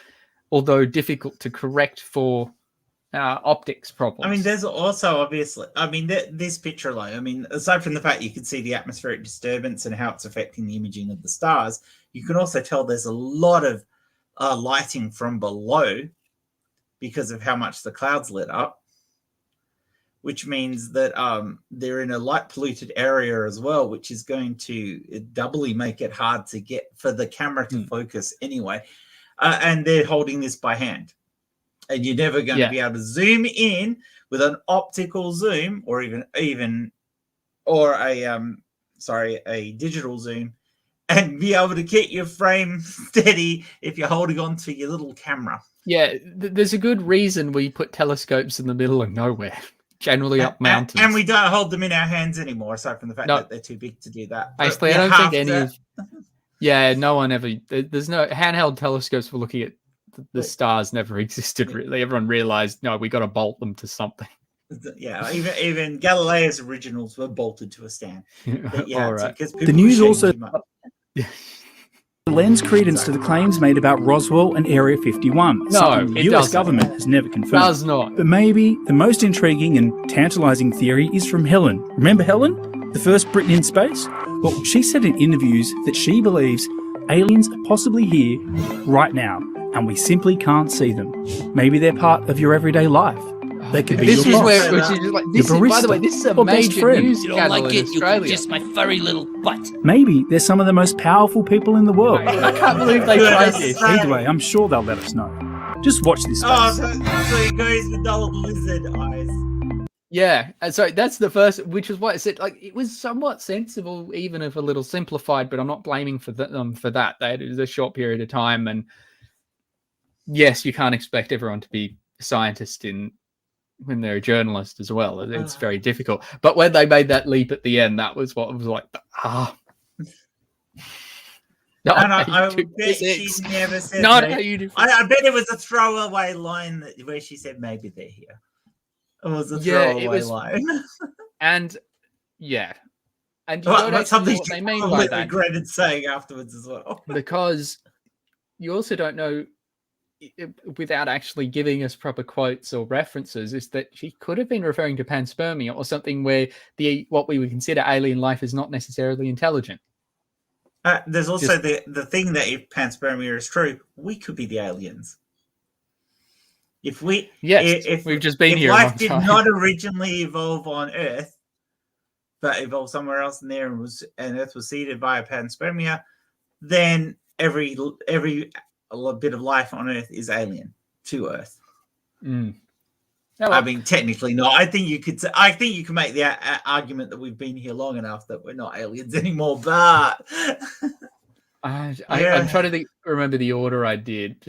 although difficult to correct for optics problems. I mean, there's also obviously, this picture alone, aside from the fact you can see the atmospheric disturbance and how it's affecting the imaging of the stars, you can also tell there's a lot of lighting from below because of how much the clouds lit up, which means that they're in a light polluted area as well, which is going to doubly make it hard to get for the camera to focus anyway. And they're holding this by hand. And you're never going to be able to zoom in with an optical zoom or a digital zoom and be able to keep your frame steady if you're holding on to your little camera. Yeah, there's a good reason we put telescopes in the middle of nowhere, generally up mountains. And we don't hold them in our hands anymore, aside from the fact that they're too big to do that. Basically, I don't think any of... Yeah, no one ever... There's no... Handheld telescopes for looking at the stars never existed, really. Everyone realized, no, we got to bolt them to something. Yeah, even Galileo's originals were bolted to a stand. All right. The news also lends credence to the claims made about Roswell and Area 51. Something the US government has never confirmed. Does not. But maybe the most intriguing and tantalizing theory is from Helen. Remember Helen? The first Briton in space? Well, she said in interviews that she believes aliens are possibly here right now, and we simply can't see them. Maybe they're part of your everyday life. They could be this your is boss, where this is, by the way, this is a major news channel in Australia. You kiss my furry little butt. Maybe they're some of the most powerful people in the world. I can't believe they tried this. Either way, I'm sure they'll let us know. Just watch this space. Oh, so it goes with the lizard eyes. Yeah, and so that's the first, which is what I said. Like, it was somewhat sensible, even if a little simplified. But I'm not blaming them for that. It was a short period of time, and yes, you can't expect everyone to be a scientist when they're a journalist as well. It's very difficult. But when they made that leap at the end, that was what was like, No, I bet she never said not maybe. how you do. I bet it was a throwaway line where she said maybe they're here. It was a throwaway line. And you don't actually know what they mean by that. Regretted saying afterwards as well. Because you also don't know, without actually giving us proper quotes or references, is that she could have been referring to panspermia or something where what we would consider alien life is not necessarily intelligent. There's also the thing that if panspermia is true, we could be the aliens. If we've just been here. If life did not originally evolve on Earth, but evolved somewhere else in there and Earth was seeded by panspermia, then every bit of life on Earth is alien to Earth. Oh, well. I mean, technically not. I think you could make the argument that we've been here long enough that we're not aliens anymore. But I'm trying to remember the order I did.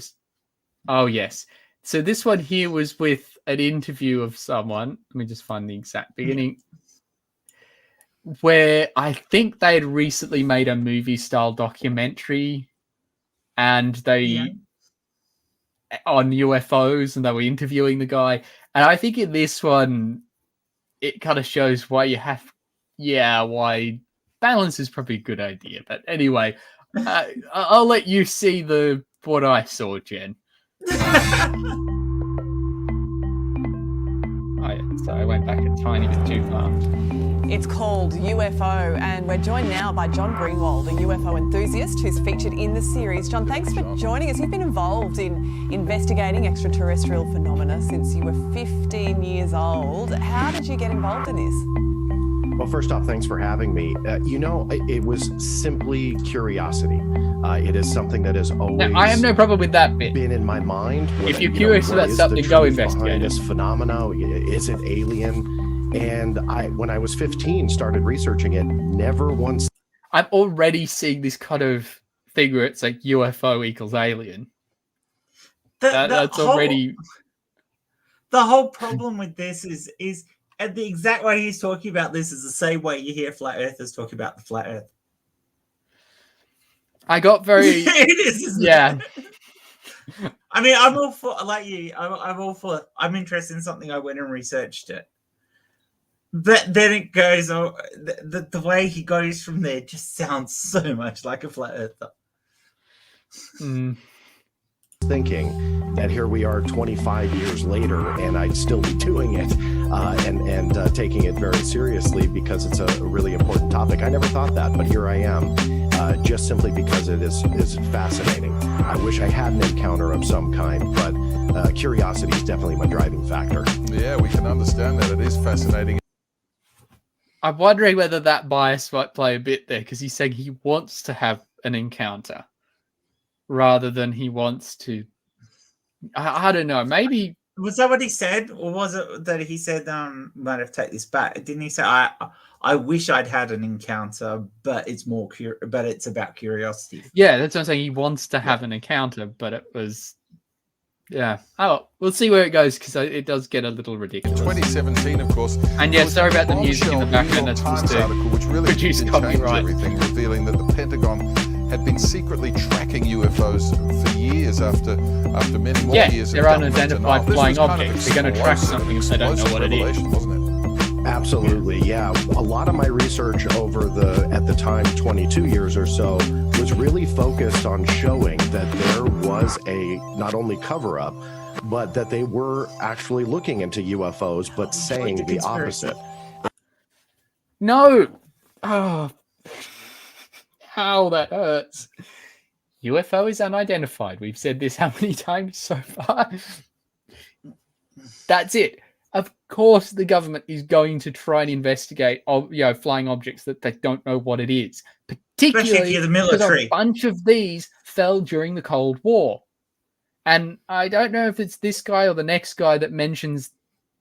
Yes. So this one here was with an interview of someone. Let me just find the exact beginning. Where I think they had recently made a movie-style documentary, and on UFOs, and they were interviewing the guy. And I think in this one, it kind of shows why balance is probably a good idea. But anyway, I'll let you see what I saw, Jen. So I went back a tiny bit too far. It's called UFO, and we're joined now by John Greenwald, a UFO enthusiast who's featured in the series. John, thanks for joining us. You've been involved in investigating extraterrestrial phenomena since you were 15 years old. How did you get involved in this? Well, first off, thanks for having me. It was simply curiosity. It is something that has always now, I have no problem with that bit. Been in my mind. If you're curious about something, go investigate this phenomena. Is it alien? And when I was 15, started researching it. Never once. I'm already seeing this kind of figure. It's like UFO equals alien. That's already. The whole problem with this is and the exact way he's talking about this is the same way you hear flat earthers talk about the flat earth. I got very it is, yeah. I mean, I'm all for like you. I'm all for. I'm interested in something. I went and researched it, but then it goes. The way he goes from there just sounds so much like a flat earther. Thinking that here we are 25 years later and I'd still be doing it and taking it very seriously because it's a really important topic. I never thought that, but here I am, just simply because it is fascinating. I wish I had an encounter of some kind, but curiosity is definitely my driving factor. Yeah, we can understand that. It is fascinating. I'm wondering whether that bias might play a bit there, because he's saying he wants to have an encounter rather than he wants to. I don't know. Maybe was that what he said, or was it that he said? Might have to take this back. Didn't he say I wish I'd had an encounter, but it's more but it's about curiosity. Yeah, that's what I'm saying. He wants to have an encounter, but it was. Yeah. Oh, we'll see where it goes, because it does get a little ridiculous. 2017, of course. And yeah, sorry about the music in the background. That's just article which really produce did copyright. change everything, revealing that the Pentagon had been secretly tracking UFOs for years after many more years. They're unidentified flying objects. They're going to track something if they don't know what it is. Wasn't it? Absolutely, yeah. A lot of my research over at the time, 22 years or so, was really focused on showing that there was a not only cover-up, but that they were actually looking into UFOs, but saying the opposite. No! Oh, how that hurts. UFO is unidentified. We've said this how many times so far? That's it. Of course, the government is going to try and investigate, flying objects that they don't know what it is. Particularly the military. A bunch of these fell during the Cold War. And I don't know if it's this guy or the next guy that mentions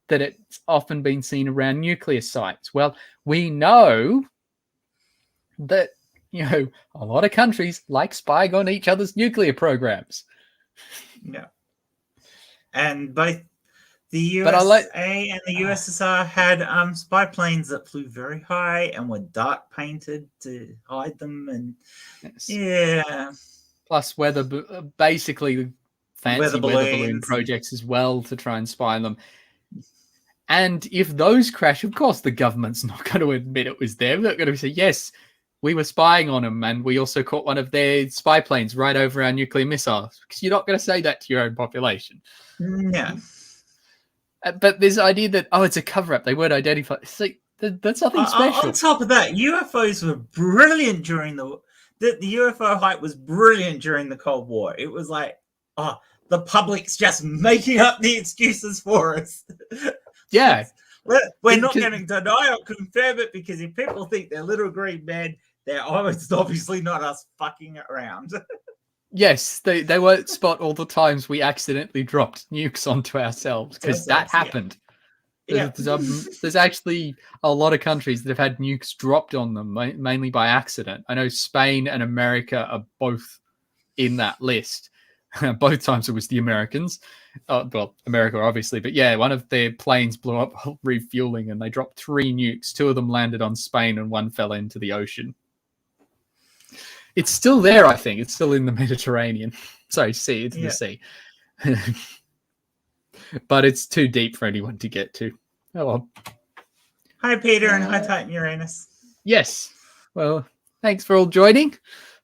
that it's often been seen around nuclear sites. Well, we know that, a lot of countries like spying on each other's nuclear programs. Yeah. And both the USA and the USSR had spy planes that flew very high and were dark painted to hide them. And yeah. Plus basically fancy weather balloon projects as well to try and spy on them. And if those crash, of course, the government's not going to admit it was them. They're going to say, yes, we were spying on them, and we also caught one of their spy planes right over our nuclear missiles. Because you're not going to say that to your own population. Yeah. But this idea that, it's a cover-up, they weren't identified. It's like, that's nothing special. On top of that, UFOs were brilliant during the UFO hype was brilliant during the Cold War. It was like, the public's just making up the excuses for us. Yeah. We're not going to deny or confirm it, because if people think they're little green men, it's obviously not us fucking around. Yes, they won't spot all the times we accidentally dropped nukes onto ourselves, because that happened. Yeah. There's actually a lot of countries that have had nukes dropped on them, mainly by accident. I know Spain and America are both in that list. Both times it was the Americans. Well, America, obviously. But yeah, one of their planes blew up while refueling, and they dropped 3 nukes. 2 of them landed on Spain, and 1 fell into the ocean. It's still there, I think. It's still in the Mediterranean. Sorry, sea. It's in the sea. But it's too deep for anyone to get to. Oh, well. Hi, Peter, and hi, Titan Uranus. Yes. Well, thanks for all joining.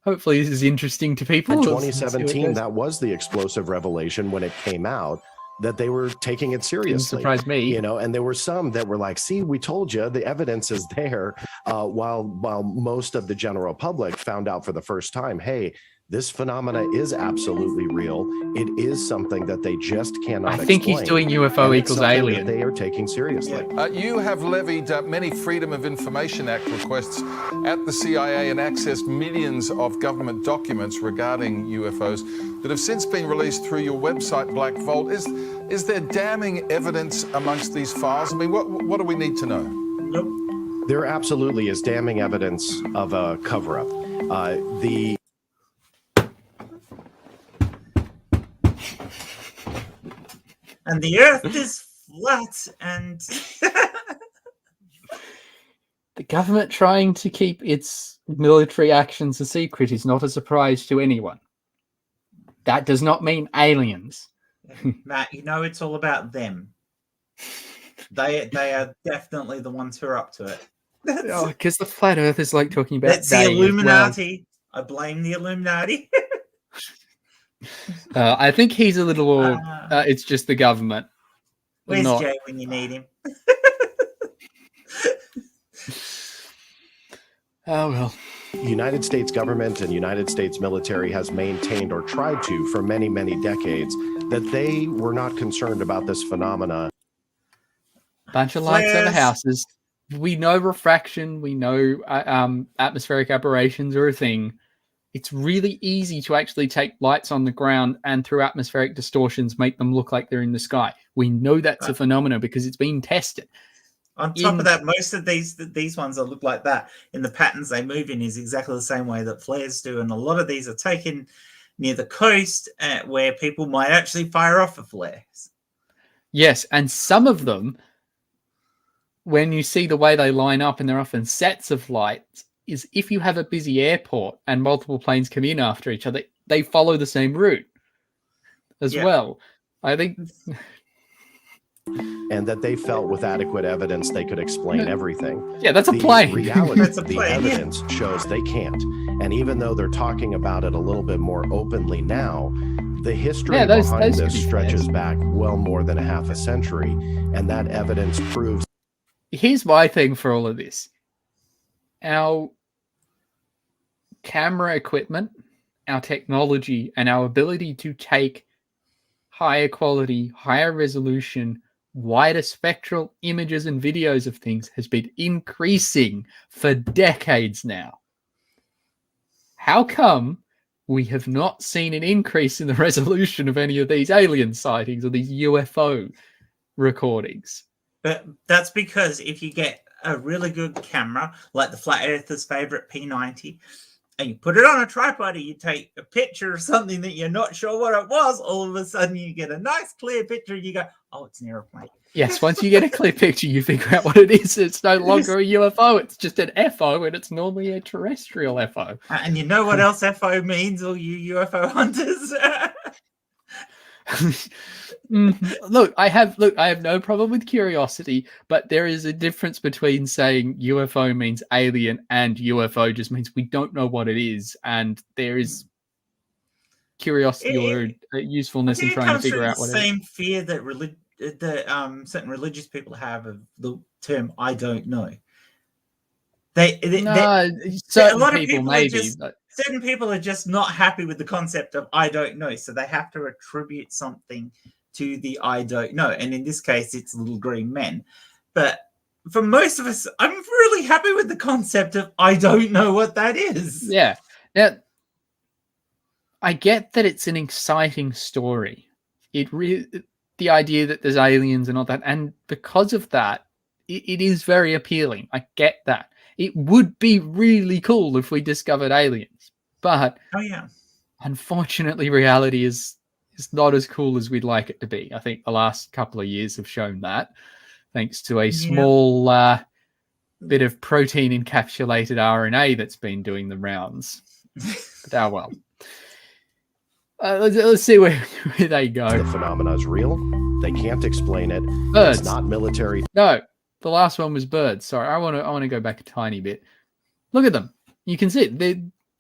Hopefully this is interesting to people. In Let's see what 2017, goes. that was the explosive revelation when it came out that they were taking it seriously. Didn't surprise me. You know, and there were some that were like, see, we told you, the evidence is there. While most of the general public found out for the first time, hey, this phenomena is absolutely real. It is something that they just cannot I think explain. he's doing UFO And it's equals something alien. that they are taking seriously. You have levied many Freedom of Information Act requests at the CIA and accessed millions of government documents regarding UFOs that have since been released through your website, Black Vault. Is there damning evidence amongst these files? I mean, what do we need to know? Nope. There absolutely is damning evidence of a cover-up. And the Earth is flat, and The government trying to keep its military actions a secret is not a surprise to anyone. That does not mean aliens. Matt, you know it's all about them. They are definitely the ones who are up to it. Because the flat earthers like talking about That's the they as well. Illuminati. I blame the Illuminati. I think he's a little more. It's just the government. Where's not- Jay when you need him? Oh well. United States government and United States military has maintained or tried to for many, many decades that they were not concerned about this phenomena. Bunch of lights over Flares. houses. We know refraction. We know atmospheric aberrations are a thing. It's really easy to actually take lights on the ground and through atmospheric distortions make them look like they're in the sky. We know that's a phenomenon because it's been tested. On top of that, most of these ones that look like that in the patterns they move in is exactly the same way that flares do, and a lot of these are taken near the coast where people might actually fire off a flare. Yes, and some of them, when you see the way they line up and they're often sets of lights, is if you have a busy airport and multiple planes come in after each other, they follow the same route as well. I think... And that they felt with adequate evidence they could explain everything. Yeah, that's a The plane. reality, That's a the plane, yeah. evidence shows they can't. And even though they're talking about it a little bit more openly now, the history those behind could this be stretches flares. back well more than a half a century. And that evidence proves Here's my thing for all of this. Our camera equipment, our technology, and our ability to take higher quality, higher resolution, wider spectral images and videos of things has been increasing for decades now. How come we have not seen an increase in the resolution of any of these alien sightings or these UFO recordings? But that's because if you get a really good camera, like the Flat Earthers' favorite P90, and you put it on a tripod, or you take a picture of something that you're not sure what it was, all of a sudden you get a nice clear picture and you go, oh, it's an airplane. Yes, once you get a clear picture, you figure out what it is. It's no longer a UFO. It's just an FO, and it's normally a terrestrial FO. And you know what else FO means, all you UFO hunters? Look, I have no problem with curiosity, but there is a difference between saying UFO means alien and UFO just means we don't know what it is, and there is curiosity or usefulness in trying to figure out what it is. Same fear that certain religious people have of the term "I don't know." Certain a lot of people people maybe, but certain people are just not happy with the concept of "I don't know," so they have to attribute something to the "I don't know." And in this case, it's little green men. But for most of us, I'm really happy with the concept of "I don't know what that is." yeah. Now, I get that it's an exciting story. The idea that there's aliens and all that, and because of that, it is very appealing. I get that. It would be really cool if we discovered aliens, but unfortunately, reality is not as cool as we'd like it to be. I think the last couple of years have shown that, thanks to a small bit of protein encapsulated RNA that's been doing the rounds. But oh well. Let's see where they go. the phenomena is real. They can't explain it. Birds. It's not military. No, the last one was birds. Sorry, I want to go back a tiny bit. Look at them. You can see it. They're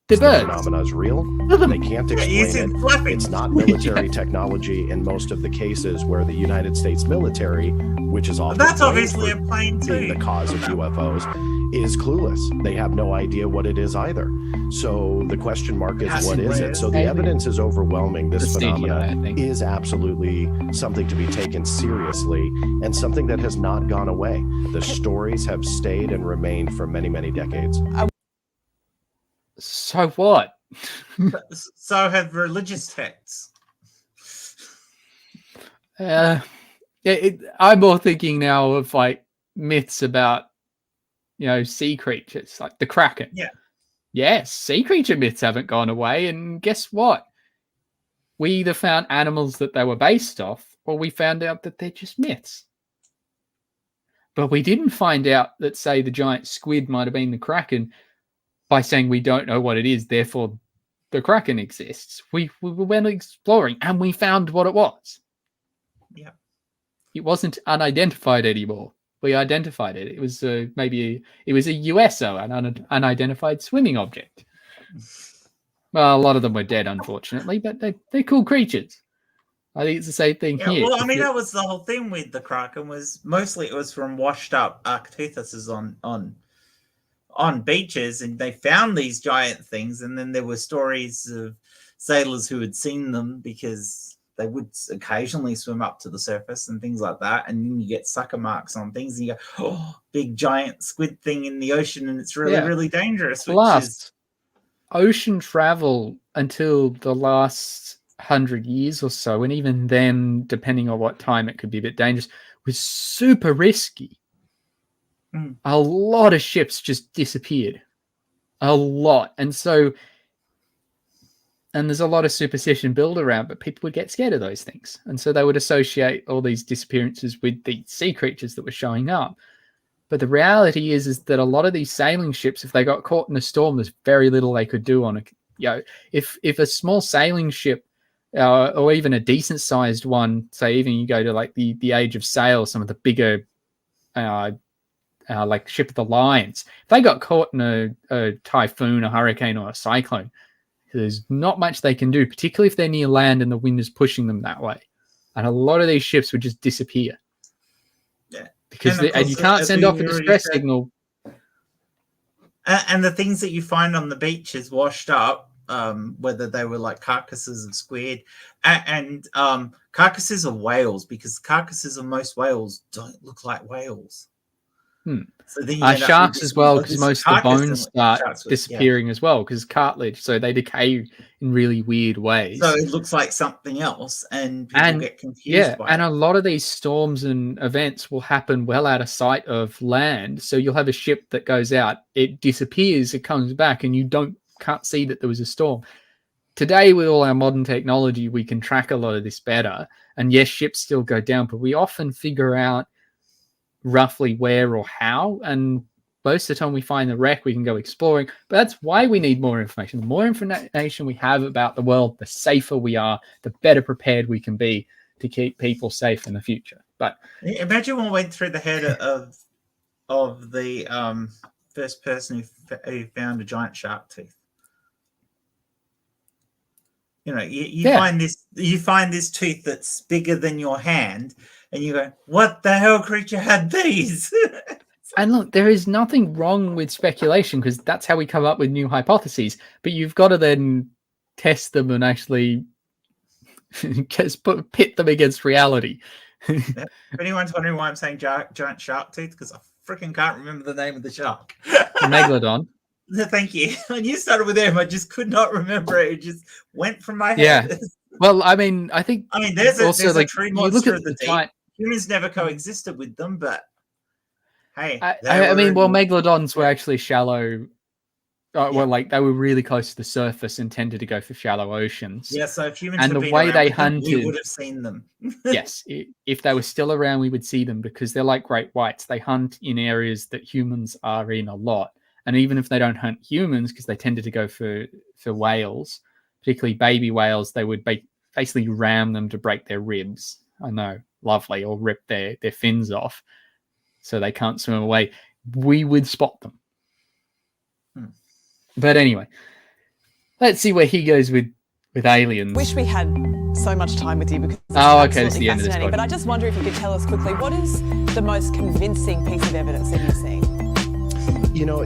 The birds. phenomena is real. Look at They them. can't Yeah, explain it's it. flapping. It's not military technology in most of the cases where the United States military, which is often That's blamed obviously for a plane being too. the cause of UFOs, is clueless. They have no idea what it is either. So the question mark is, what is it? So the evidence is overwhelming. This The CGI, phenomena I think. is absolutely something to be taken seriously and something that has not gone away. The stories have stayed and remained for many, many decades. So what? So have religious texts. I'm more thinking now of like myths about, sea creatures, like the Kraken. Yeah. Yes, sea creature myths haven't gone away. And guess what? We either found animals that they were based off, or we found out that they're just myths. But we didn't find out that, say, the giant squid might have been the Kraken by saying we don't know what it is, therefore the Kraken exists. We went exploring and we found what it was. Yeah. It wasn't unidentified anymore. We identified it. It was it was a USO, an unidentified swimming object. Well, a lot of them were dead, unfortunately, but they're cool creatures. I think it's the same thing Yeah, here. well, I mean, that was the whole thing with the Kraken, was mostly it was from washed up Arctithuses on beaches, and they found these giant things, and then there were stories of sailors who had seen them because they would occasionally swim up to the surface and things like that, and then you get sucker marks on things, and you go, oh, big giant squid thing in the ocean, and it's really, really dangerous. Plus, ocean travel until the last 100 years or so, and even then, depending on what time, it could be a bit dangerous, was super risky. A lot of ships just disappeared. A lot. And there's a lot of superstition built around, but people would get scared of those things. And so they would associate all these disappearances with the sea creatures that were showing up. But the reality is that a lot of these sailing ships, if they got caught in a storm, there's very little they could do on it. If a small sailing ship, or even a decent sized one, say even you go to like the Age of Sail, some of the bigger like Ship of the Lions, if they got caught in a typhoon, a hurricane, or a cyclone, there's not much they can do, particularly if they're near land and the wind is pushing them that way. And a lot of these ships would just disappear. Yeah. Because and you can't send off a distress signal. And the things that you find on the beach is washed up, whether they were like carcasses of squid and carcasses of whales, because carcasses of most whales don't look like whales. So then you sharks as well, because most of the bones start disappearing as well, because cartilage, so they decay in really weird ways. So it looks like something else, and people get confused by it. And a lot of these storms and events will happen well out of sight of land. So you'll have a ship that goes out, it disappears, it comes back, and you can't see that there was a storm. Today, with all our modern technology, we can track a lot of this better. And yes, ships still go down, but we often figure out roughly where or how, and most of the time we find the wreck, we can go exploring. But that's why we need more information. The more information we have about the world, the safer we are, the better prepared we can be to keep people safe in the future. But imagine what went through the head of the first person who found a giant shark tooth. You find this tooth that's bigger than your hand, and you go, what the hell creature had these? And look, there is nothing wrong with speculation, because that's how we come up with new hypotheses. But you've got to then test them and actually pit them against reality. If anyone's wondering why I'm saying giant shark tooth, because I freaking can't remember the name of the shark. The megalodon. Thank you. When you started with them, I just could not remember it. It just went from my head. Yeah. Well, I think there's also a tree monster of the deep. giant... Humans never coexisted with them, but hey, megalodons were actually shallow. Well, like they were really close to the surface and tended to go for shallow oceans. Yeah, so if humans and had the been way around they with them, hunted, we would have seen them. Yes, if they were still around, we would see them, because they're like great whites. They hunt in areas that humans are in a lot. And even if they don't hunt humans, because they tended to go for whales, particularly baby whales, they would basically ram them to break their ribs. I know, lovely, or rip their fins off so they can't swim away. We would spot them. But anyway, let's see where he goes with aliens. Wish we had so much time with you because it's okay, this is absolutely the end of this fascinating. But I just wonder if you could tell us quickly, what is the most convincing piece of evidence that you've seen? You know,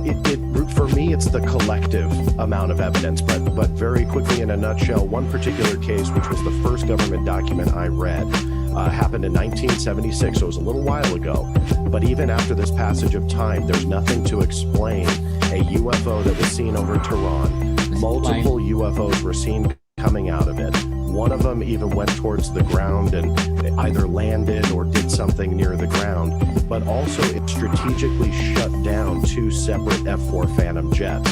for me, it's the collective amount of evidence, but very quickly in a nutshell, one particular case, which was the first government document I read, happened in 1976, so it was a little while ago. But even after this passage of time, there's nothing to explain a UFO that was seen over Tehran. Multiple UFOs were seen coming out of it. One of them even went towards the ground and either landed or did something near the ground, but also it strategically shut down 2 separate F-4 Phantom jets.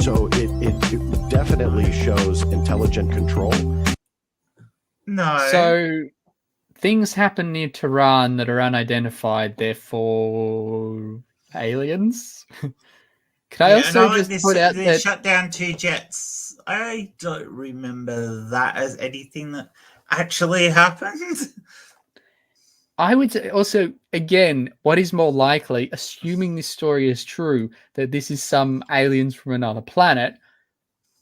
So it definitely shows intelligent control. No. So things happen near Tehran that are unidentified, therefore aliens? Can I also just put out they that shut down 2 jets? I don't remember that as anything that actually happened. I would say also, again, what is more likely, assuming this story is true, that this is some aliens from another planet,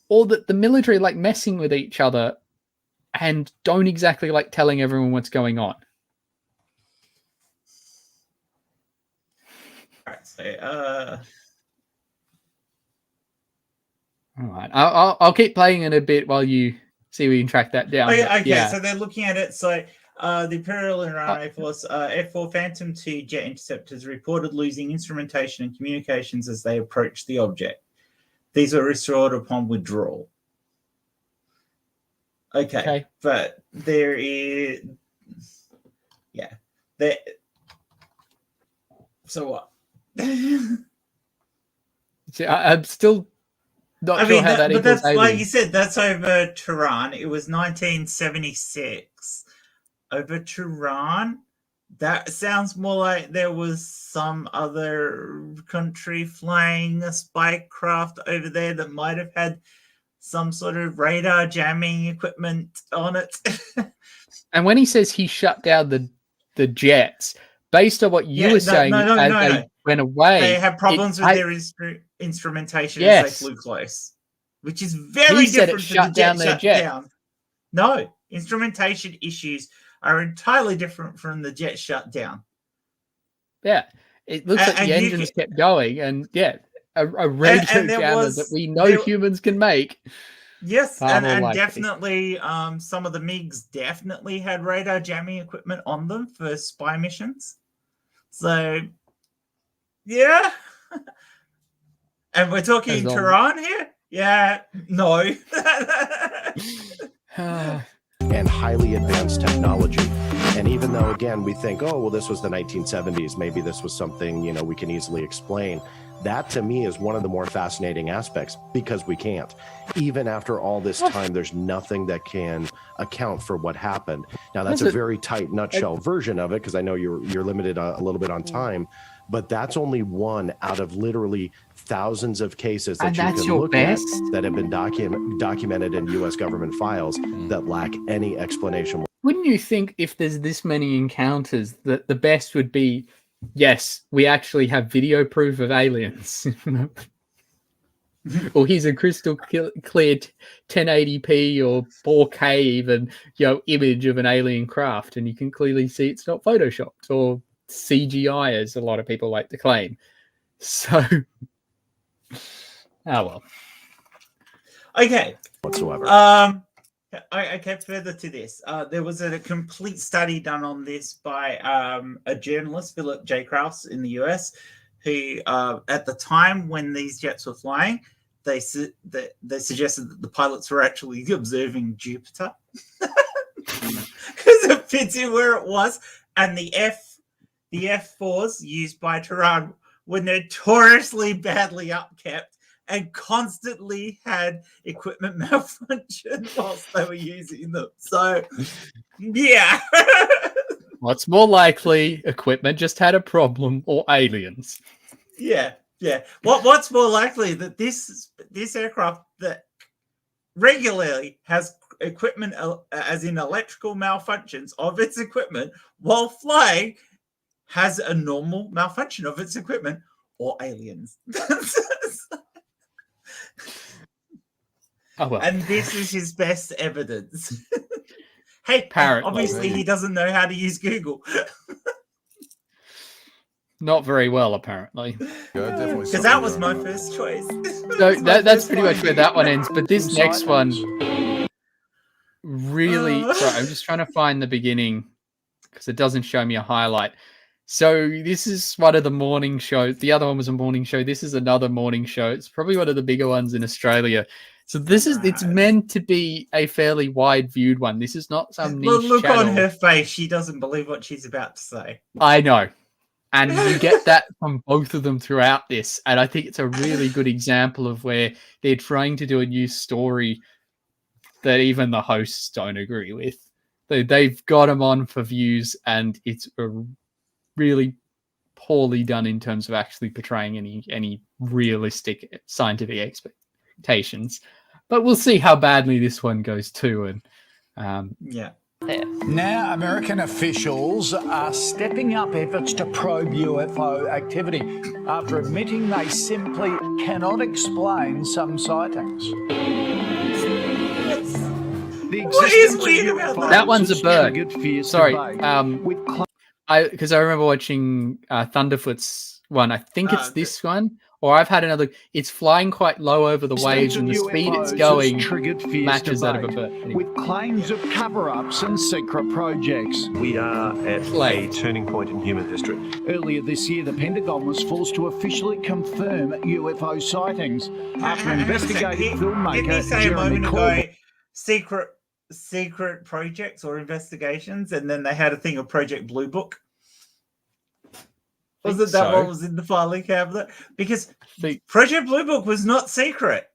or that the military like messing with each other and don't exactly like telling everyone what's going on. All right, so All right, I'll keep playing it a bit while you see if we can track that down. okay, Yeah. so they're looking at it. So the Imperial Iran Air Force F-4 Phantom II jet interceptors reported losing instrumentation and communications as they approached the object. These were restored upon withdrawal. Okay. But there is, so what? See, I'm still not sure how that but equals that's like aliens. you said. That's over Tehran. It was 1976. Over Tehran. That sounds more like there was some other country flying a spy craft over there that might have had some sort of radar jamming equipment on it. And when he says he shut down the jets, based on what you were saying, they went away. They had problems with their instrumentation as they flew close, which is very different from the jet shut down. No, instrumentation issues are entirely different from the jet shutdown. Yeah, it looks like the engines kept going, and a radio jammer that we know humans can make. Yes, and definitely some of the MiGs definitely had radar jamming equipment on them for spy missions. So, yeah. And we're talking Tehran here? Yeah, no. And highly advanced technology. And even though, again, we think, oh, well, this was the 1970s, maybe this was something, we can easily explain. That, to me, is one of the more fascinating aspects, because we can't. Even after all this time, there's nothing that can account for what happened. Now, that's a very tight nutshell version of it, because I know you're limited a little bit on time, but that's only one out of literally thousands of cases that you can look at that have been documented in U.S. government files that lack any explanation. Wouldn't you think if there's this many encounters that the best would be, yes, we actually have video proof of aliens? Or here's a crystal clear 1080p or 4K even, image of an alien craft, and you can clearly see it's not photoshopped or CGI, as a lot of people like to claim. So, well. Okay. Whatsoever. Okay, further to this, there was a complete study done on this by a journalist, Philip J. Krauss in the US, who at the time when these jets were flying, they suggested that the pilots were actually observing Jupiter because it fits in where it was, and the F-4s used by Tehran were notoriously badly upkept and constantly had equipment malfunction whilst they were using them. So, yeah. What's more likely, equipment just had a problem, or aliens? Yeah. What's more likely, that this aircraft that regularly has equipment, as in electrical malfunctions of its equipment while flying, has a normal malfunction of its equipment, or aliens? Oh well. And this is his best evidence. Hey, Apparently. obviously he doesn't know how to use Google. Not very well, apparently. Because that was my first choice. So that's pretty much where that one ends. But this next one really... Sorry, I'm just trying to find the beginning because it doesn't show me a highlight. So this is one of the morning shows. The other one was a morning show. This is another morning show. It's probably one of the bigger ones in Australia. So it's meant to be a fairly wide viewed one. This is not some niche Look channel. on her face. She doesn't believe what she's about to say. I know. And you get that from both of them throughout this. And I think it's a really good example of where they're trying to do a new story that even the hosts don't agree with. They've got them on for views, and it's really poorly done in terms of actually portraying any realistic scientific expectations. But we'll see how badly this one goes too. And yeah. Now, American officials are stepping up efforts to probe UFO activity after admitting they simply cannot explain some sightings. What is weird about that? That one's a bird. Sorry. Because I remember watching Thunderfoot's one. I think it's this one. Or I've had another. It's flying quite low over the waves, and the speed it's going matches that of a bird. Anyway. With claims of cover-ups and secret projects. We are at a turning point in human history. Earlier this year, the Pentagon was forced to officially confirm UFO sightings after investigating filmmaker Didn't he say a Jeremy moment Corbyn. ago, secret projects or investigations, and then they had a thing of Project Blue Book? Wasn't that what was in the filing cabinet? Because Project Blue Book was not secret.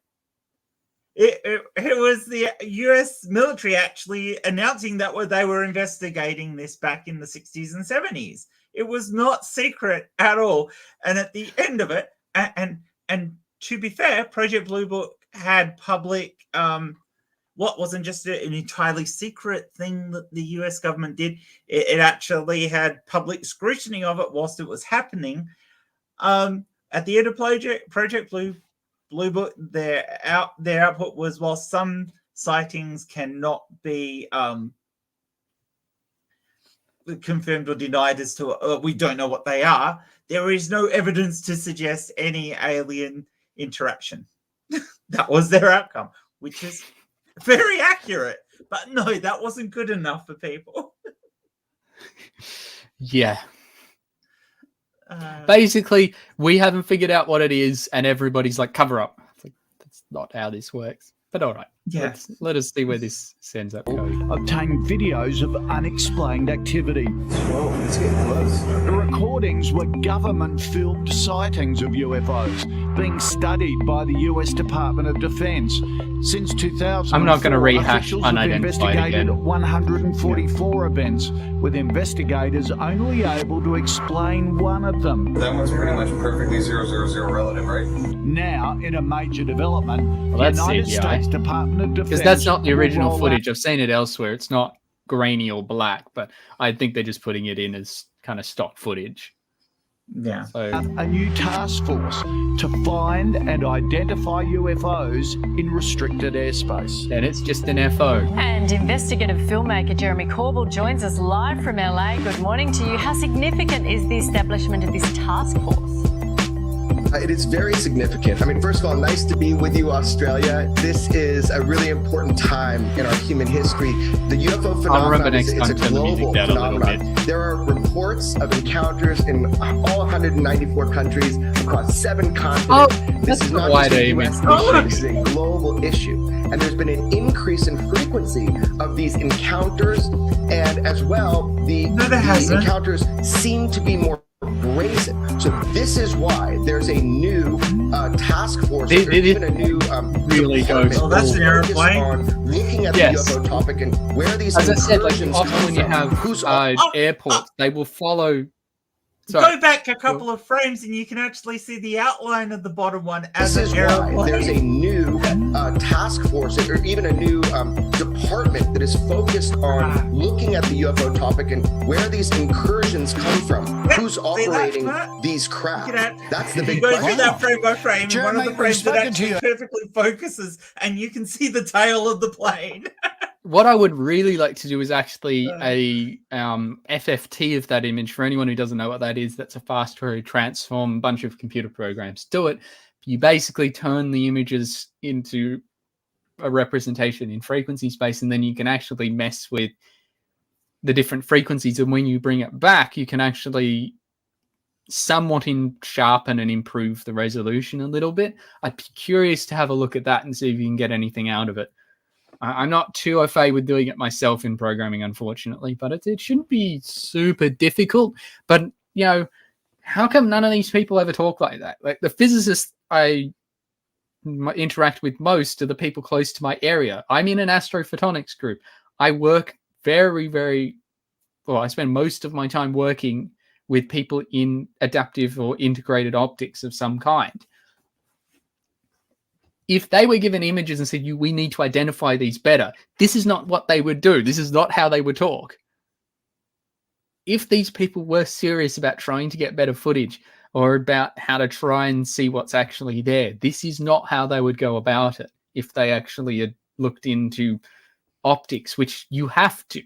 It was the US military actually announcing that they were investigating this back in the 60s and 70s. It was not secret at all. And at the end of it, and to be fair, Project Blue Book had public what wasn't just an entirely secret thing that the US government did. It actually had public scrutiny of it whilst it was happening. At the end of Project Blue Book, their output was, while some sightings cannot be confirmed or denied as to we don't know what they are, there is no evidence to suggest any alien interaction. That was their outcome, which is very accurate. But no, that wasn't good enough for people. Yeah. Basically, we haven't figured out what it is, and everybody's like, cover up. It's like, that's not how this works. But all right. Yeah. Let us see where this ends up going. Obtained videos of unexplained activity. Whoa, it's getting close. The recordings were government-filmed sightings of UFOs being studied by the US Department of Defense. Since 2004, I'm not going to rehash officials have unidentified investigated again. 144 events, with investigators only able to explain one of them. That one's pretty much perfectly 000 relative, right? Now, in a major development, Well, that's United CGI. States Department of Defense... Because that's not the will original roll footage. I've seen it elsewhere. It's not grainy or black, but I think they're just putting it in as kind of stock footage. Yeah. So a new task force to find and identify UFOs in restricted airspace. then it's just an FO. And investigative filmmaker Jeremy Corbyn joins us live from LA. Good morning to you. How significant is the establishment of this task force? It is very significant. I mean, first of all, nice to be with you, Australia. This is a really important time in our human history. The UFO phenomenon is a global phenomenon. There are reports of encounters in all 194 countries across 7 continents. This is not just a US issue, this is a global issue. And there's been an increase in frequency of these encounters, and as well, the encounters seem to be more brazen. So this is why there's a new task force, even a new really goes. Oh, that's an airplane. On looking at the UFO topic and where these As I said, like incursions often come when you from. have airports, they will follow. Go back a couple of frames and you can actually see the outline of the bottom one as This is an airplane. why there's a new task force or even a new department that is focused on looking at the UFO topic and where these incursions come from, who's operating these craft. That's the big Go question. through that frame by frame. Jeremy, One of the frames that we've spoken actually to perfectly focuses, and you can see the tail of the plane. What I would really like to do is actually a FFT of that image. For anyone who doesn't know what that is, that's a fast Fourier transform, bunch of computer programs do it. You basically turn the images into a representation in frequency space, and then you can actually mess with the different frequencies. And when you bring it back, you can actually somewhat sharpen and improve the resolution a little bit. I'd be curious to have a look at that and see if you can get anything out of it. I'm not too au fait with doing it myself in programming, unfortunately, but it shouldn't be super difficult. But, you know, how come none of these people ever talk like that? Like, the physicists I interact with most are the people close to my area. I'm in an astrophotonics group. I work I spend most of my time working with people in adaptive or integrated optics of some kind. If they were given images and said, we need to identify these better, this is not what they would do. This is not how they would talk. If these people were serious about trying to get better footage or about how to try and see what's actually there, this is not how they would go about it if they actually had looked into optics, which you have to.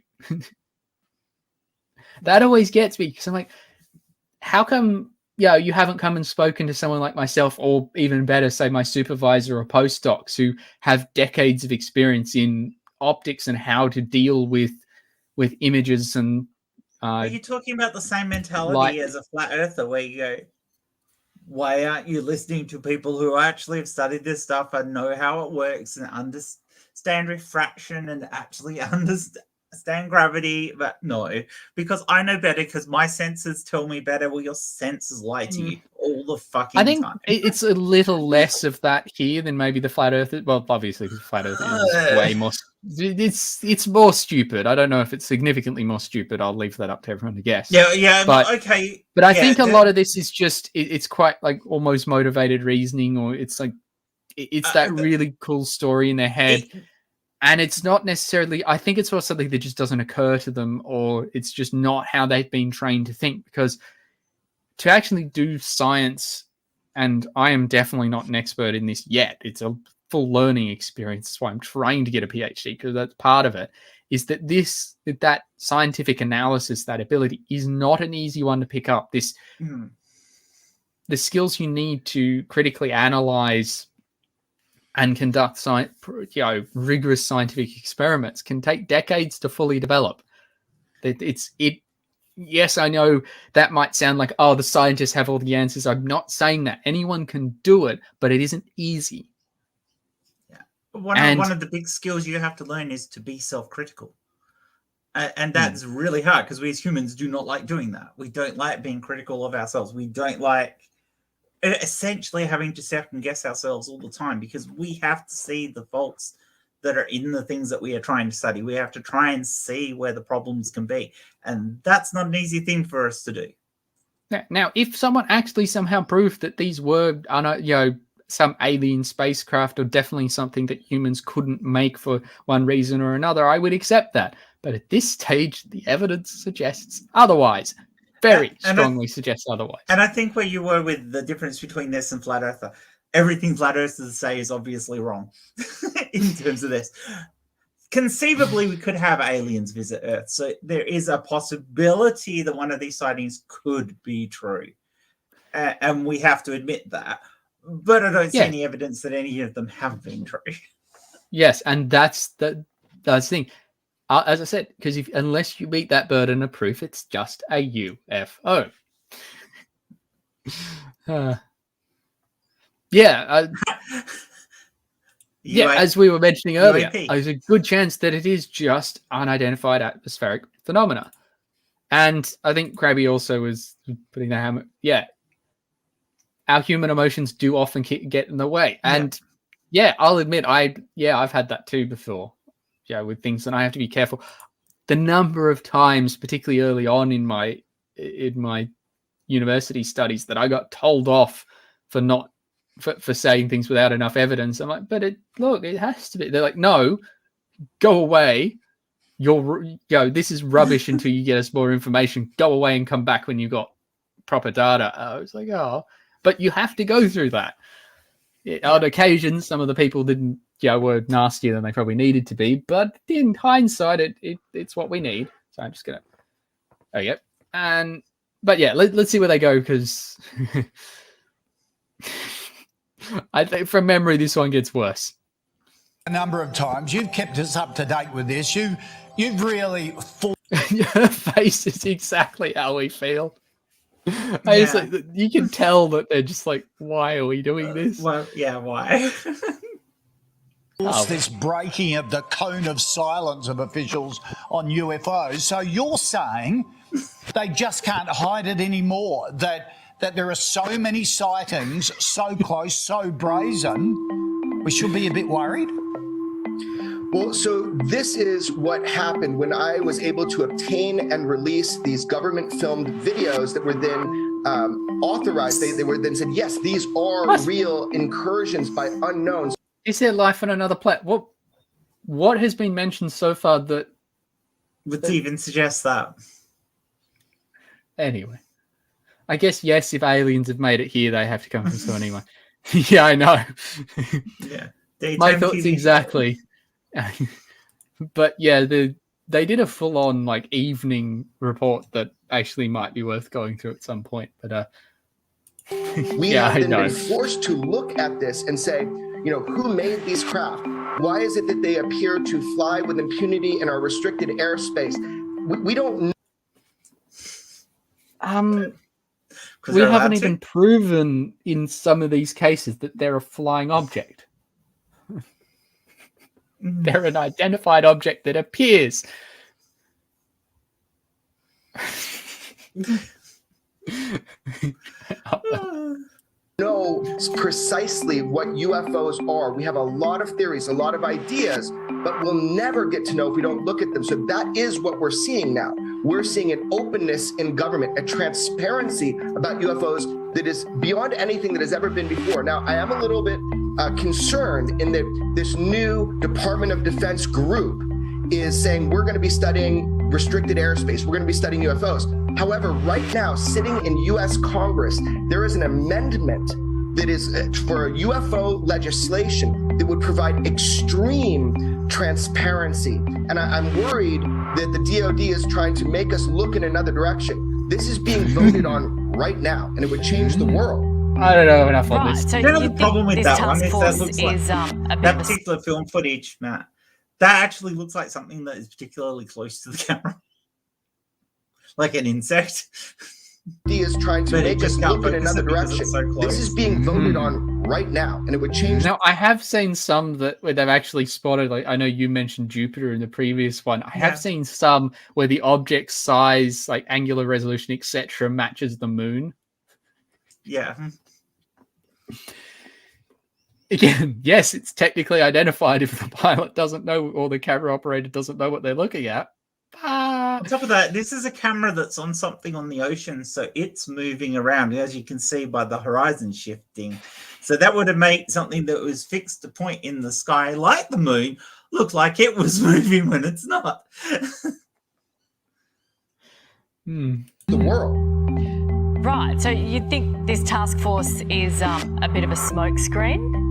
That always gets me, because I'm like, how come you haven't come and spoken to someone like myself, or even better, say my supervisor or postdocs who have decades of experience in optics and how to deal with images and Are you talking about the same mentality as a flat earther, where you go, why aren't you listening to people who actually have studied this stuff and know how it works and understand refraction and actually understand gravity? But no, because I know better, because my senses tell me better. Well, your senses lie to you all the fucking time. I think it's a little less of that here than maybe the flat earth. Well, obviously, because flat earth is way more. It's more stupid. I don't know if it's significantly more stupid. I'll leave that up to everyone to guess. Yeah, but okay. But I think a lot of this is just it's quite like almost motivated reasoning, or it's like it's that really cool story in their head. And it's not necessarily, I think it's also something that just doesn't occur to them, or it's just not how they've been trained to think. Because to actually do science, and I am definitely not an expert in this yet, it's a full learning experience. That's why I'm trying to get a PhD, because that's part of it, is that that scientific analysis, that ability, is not an easy one to pick up. The skills you need to critically analyze and conduct rigorous scientific experiments can take decades to fully develop. Yes, I know that might sound like, the scientists have all the answers. I'm not saying that. Anyone can do it, but it isn't easy. Yeah. One of the big skills you have to learn is to be self-critical. And that's really hard, because we as humans do not like doing that. We don't like being critical of ourselves. We don't like essentially having to second guess ourselves all the time, because we have to see the faults that are in the things that we are trying to study. We have to try and see where the problems can be, and that's not an easy thing for us to do. Now, if someone actually somehow proved that these were some alien spacecraft, or definitely something that humans couldn't make for one reason or another, I would accept that. But at this stage, the evidence suggests otherwise. Very strongly suggests otherwise. And I think where you were with the difference between this and flat earther, everything flat earthers say is obviously wrong in terms of this. Conceivably, we could have aliens visit Earth. So there is a possibility that one of these sightings could be true. And we have to admit that. But I don't see any evidence that any of them have been true. Yes, and that's the thing. As I said, because unless you meet that burden of proof, it's just a UFO. As we were mentioning earlier, there's a good chance that it is just unidentified atmospheric phenomena. And I think Krabby also was putting the hammer. Yeah, our human emotions do often get in the way. And I'll admit, I've had that too before. With things, and I have to be careful. The number of times, particularly early on in my university studies, that I got told off for not for saying things without enough evidence. I'm like, but it has to be. They're like, no, go away. This is rubbish until you get us more information. Go away and come back when you've got proper data. I was like, but you have to go through that. On occasions, some of the people were nastier than they probably needed to be, but in hindsight, it's what we need. So I'm just gonna. But yeah, let's see where they go, because I think from memory this one gets worse. A number of times you've kept us up to date with this. You've really Your face is exactly how we feel. You can tell that they're just like, why are we doing this? Well, yeah, why? This breaking of the cone of silence of officials on UFOs. So you're saying they just can't hide it anymore, that there are so many sightings, so close, so brazen, we should be a bit worried? Well, so this is what happened when I was able to obtain and release these government-filmed videos that were then authorized. They were then said, yes, these are real incursions by unknowns. Is there life on another planet? What has been mentioned so far that would even suggest that? Anyway, I guess, yes, if aliens have made it here, they have to come from somewhere anyway. Yeah, I know. Yeah. My thoughts exactly. But yeah, they did a full-on evening report that actually might be worth going through at some point. But we have been forced to look at this and say, who made these craft? Why is it that they appear to fly with impunity in our restricted airspace? We don't know. We haven't even proven in some of these cases that they're a flying object. They're an identified object that appears. Know precisely what UFOs are. We have a lot of theories, a lot of ideas, but we'll never get to know if we don't look at them. So that is what we're seeing now. We're seeing an openness in government, a transparency about UFOs that is beyond anything that has ever been before. Now, I am a little bit concerned in that this new Department of Defense group is saying we're going to be studying restricted airspace. We're going to be studying UFOs. However, right now, sitting in U.S. Congress, there is an amendment that is for UFO legislation that would provide extreme transparency. And I'm worried that the DOD is trying to make us look in another direction. This is being voted on right now, and it would change the world. I don't know enough on this. So the problem with that one is that looks like that particular film footage, Matt. That actually looks like something that is particularly close to the camera, like an insect. He is trying to make us look in another direction. This is being voted on right now, and it would change. Now, I have seen some where they've actually spotted, I know you mentioned Jupiter in the previous one. I have seen some where the object size, angular resolution, etc., matches the moon. Yeah. Again, yes, it's technically identified if the pilot doesn't know or the camera operator doesn't know what they're looking at. On top of that, this is a camera that's on something on the ocean, so it's moving around, as you can see by the horizon shifting. So that would have made something that was fixed to point in the sky, like the moon, look like it was moving when it's not. The world. Right, so you think this task force is a bit of a smokescreen?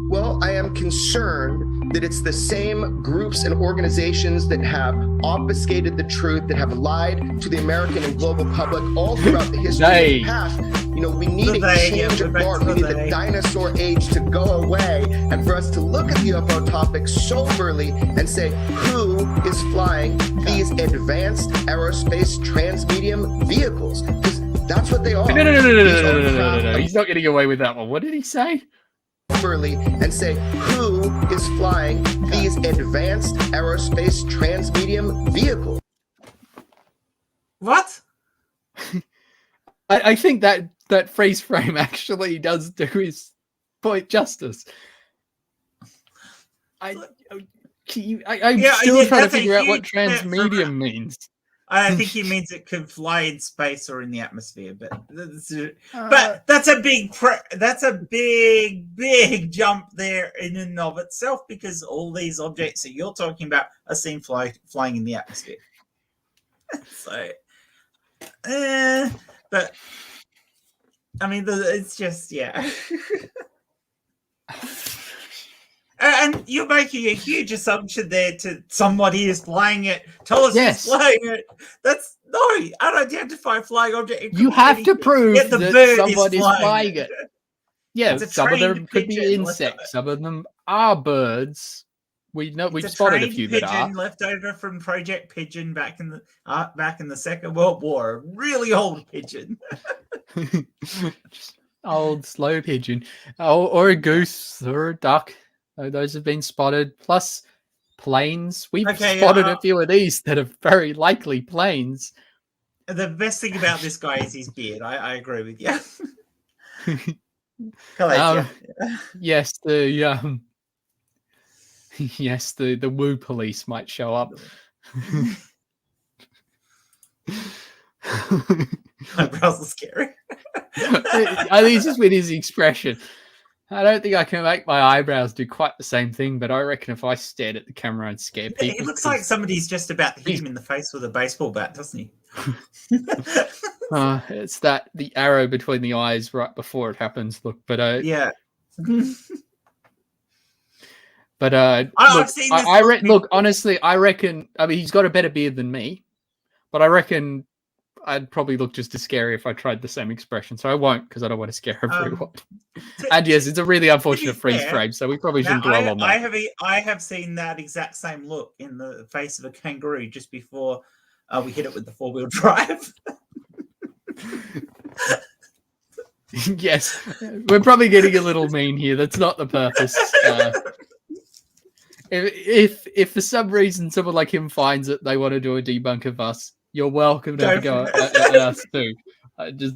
Well, I am concerned that it's the same groups and organizations that have obfuscated the truth, that have lied to the American and global public all throughout the history of the past. We need a change of guard. We need the dinosaur age to go away, and for us to look at the UFO topic soberly and say, who is flying these advanced aerospace transmedium vehicles? Because that's what they are. No. He's not getting away with that one. What did he say? And say, who is flying these advanced aerospace transmedium vehicles? What? I think that freeze frame actually does do his point justice. I'm still trying to figure out what transmedium means. I think he means it can fly in space or in the atmosphere, but that's a big jump there in and of itself, because all these objects that you're talking about are seen flying in the atmosphere. So, but I mean, it's just And you're making a huge assumption there to somebody is flying it. Tell us who's flying it. That's unidentified flying object. You have to prove that somebody's flying it. Yeah, some of them could be insects. Some of them are birds. We've spotted a few that are. Pigeon left over from Project Pigeon back in the Second World War. A really old pigeon. Old slow pigeon, or a goose or a duck. Those have been spotted. Plus planes. We've spotted a few of these that are very likely planes. The best thing about this guy is his beard. I agree with you. Yes, the woo police might show up. Eyebrows are scary. I think it's just with his expression. I don't think I can make my eyebrows do quite the same thing, but I reckon if I stared at the camera and scared people... It looks like somebody's just about to hit him in the face with a baseball bat, doesn't he? It's the arrow between the eyes right before it happens. Look, but yeah. But honestly, I reckon. I mean, he's got a better beard than me, but I reckon I'd probably look just as scary if I tried the same expression. So I won't, because I don't want to scare everyone. And yes, it's a really unfortunate freeze frame, so we probably shouldn't dwell on that. I have seen that exact same look in the face of a kangaroo just before we hit it with the 4-wheel drive. Yes, we're probably getting a little mean here. That's not the purpose. If for some reason someone like him finds it, they want to do a debunk of us, you're welcome to have a go at us too. Just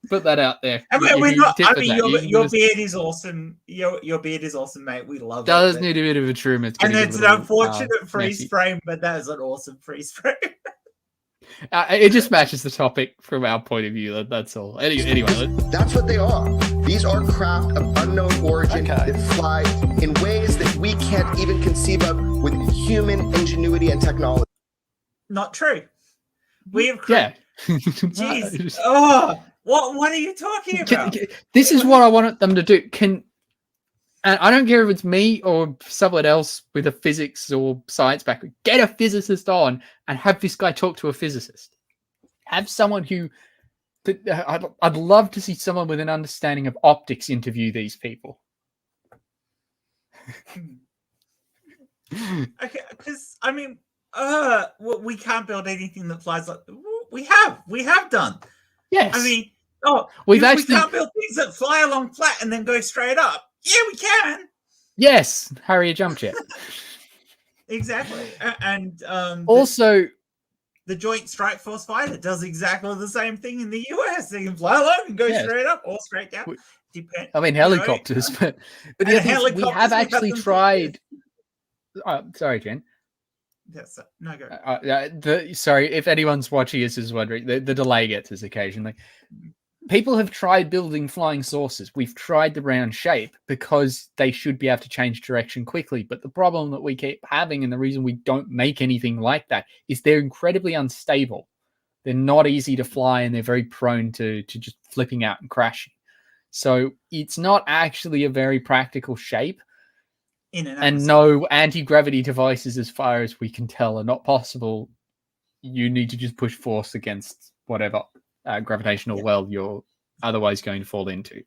put that out there. Your beard is awesome. Your beard is awesome, mate. We love it. Does need a bit of a trim. And it's an unfortunate freeze frame, but that is an awesome freeze frame. It just matches the topic from our point of view. That's all. Anyway, that's what they are. These are craft of unknown origin that fly in ways that we can't even conceive of with human ingenuity and technology. Not true. We have Jeez. What are you talking about? This is what I want them to do. And I don't care if it's me or someone else with a physics or science background. Get a physicist on and have this guy talk to a physicist. Have someone who... I'd love to see someone with an understanding of optics interview these people. Okay, because, I mean, we can't build anything that flies like... We have done. Yes. I mean, we can't build things that fly along flat and then go straight up. Yeah, we can. Yes, Harrier jump jet. Exactly, and also the Joint Strike Force fighter does exactly the same thing in the US. They can fly along and go straight up or straight down. I mean, helicopters, but the we have actually tried. Sorry, Jen. Yes, no go. Sorry, if anyone's watching this is wondering, the delay gets us occasionally. People have tried building flying saucers. We've tried the round shape because they should be able to change direction quickly. But the problem that we keep having, and the reason we don't make anything like that, is they're incredibly unstable. They're not easy to fly, and they're very prone to just flipping out and crashing. So it's not actually a very practical shape. And no anti-gravity devices, as far as we can tell, are not possible. You need to just push force against whatever gravitational well you're otherwise going to fall into.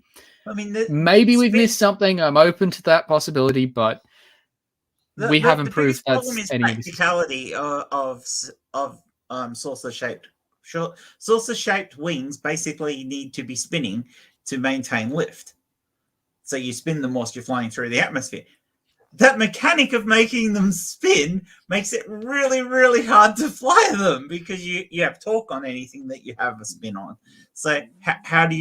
I mean, maybe we've missed something. I'm open to that possibility, but we haven't proved that's any practicality of saucer-shaped. Saucer-shaped wings basically need to be spinning to maintain lift. So you spin them whilst you're flying through the atmosphere. That mechanic of making them spin makes it really, really hard to fly them because you have torque on anything that you have a spin on. So how do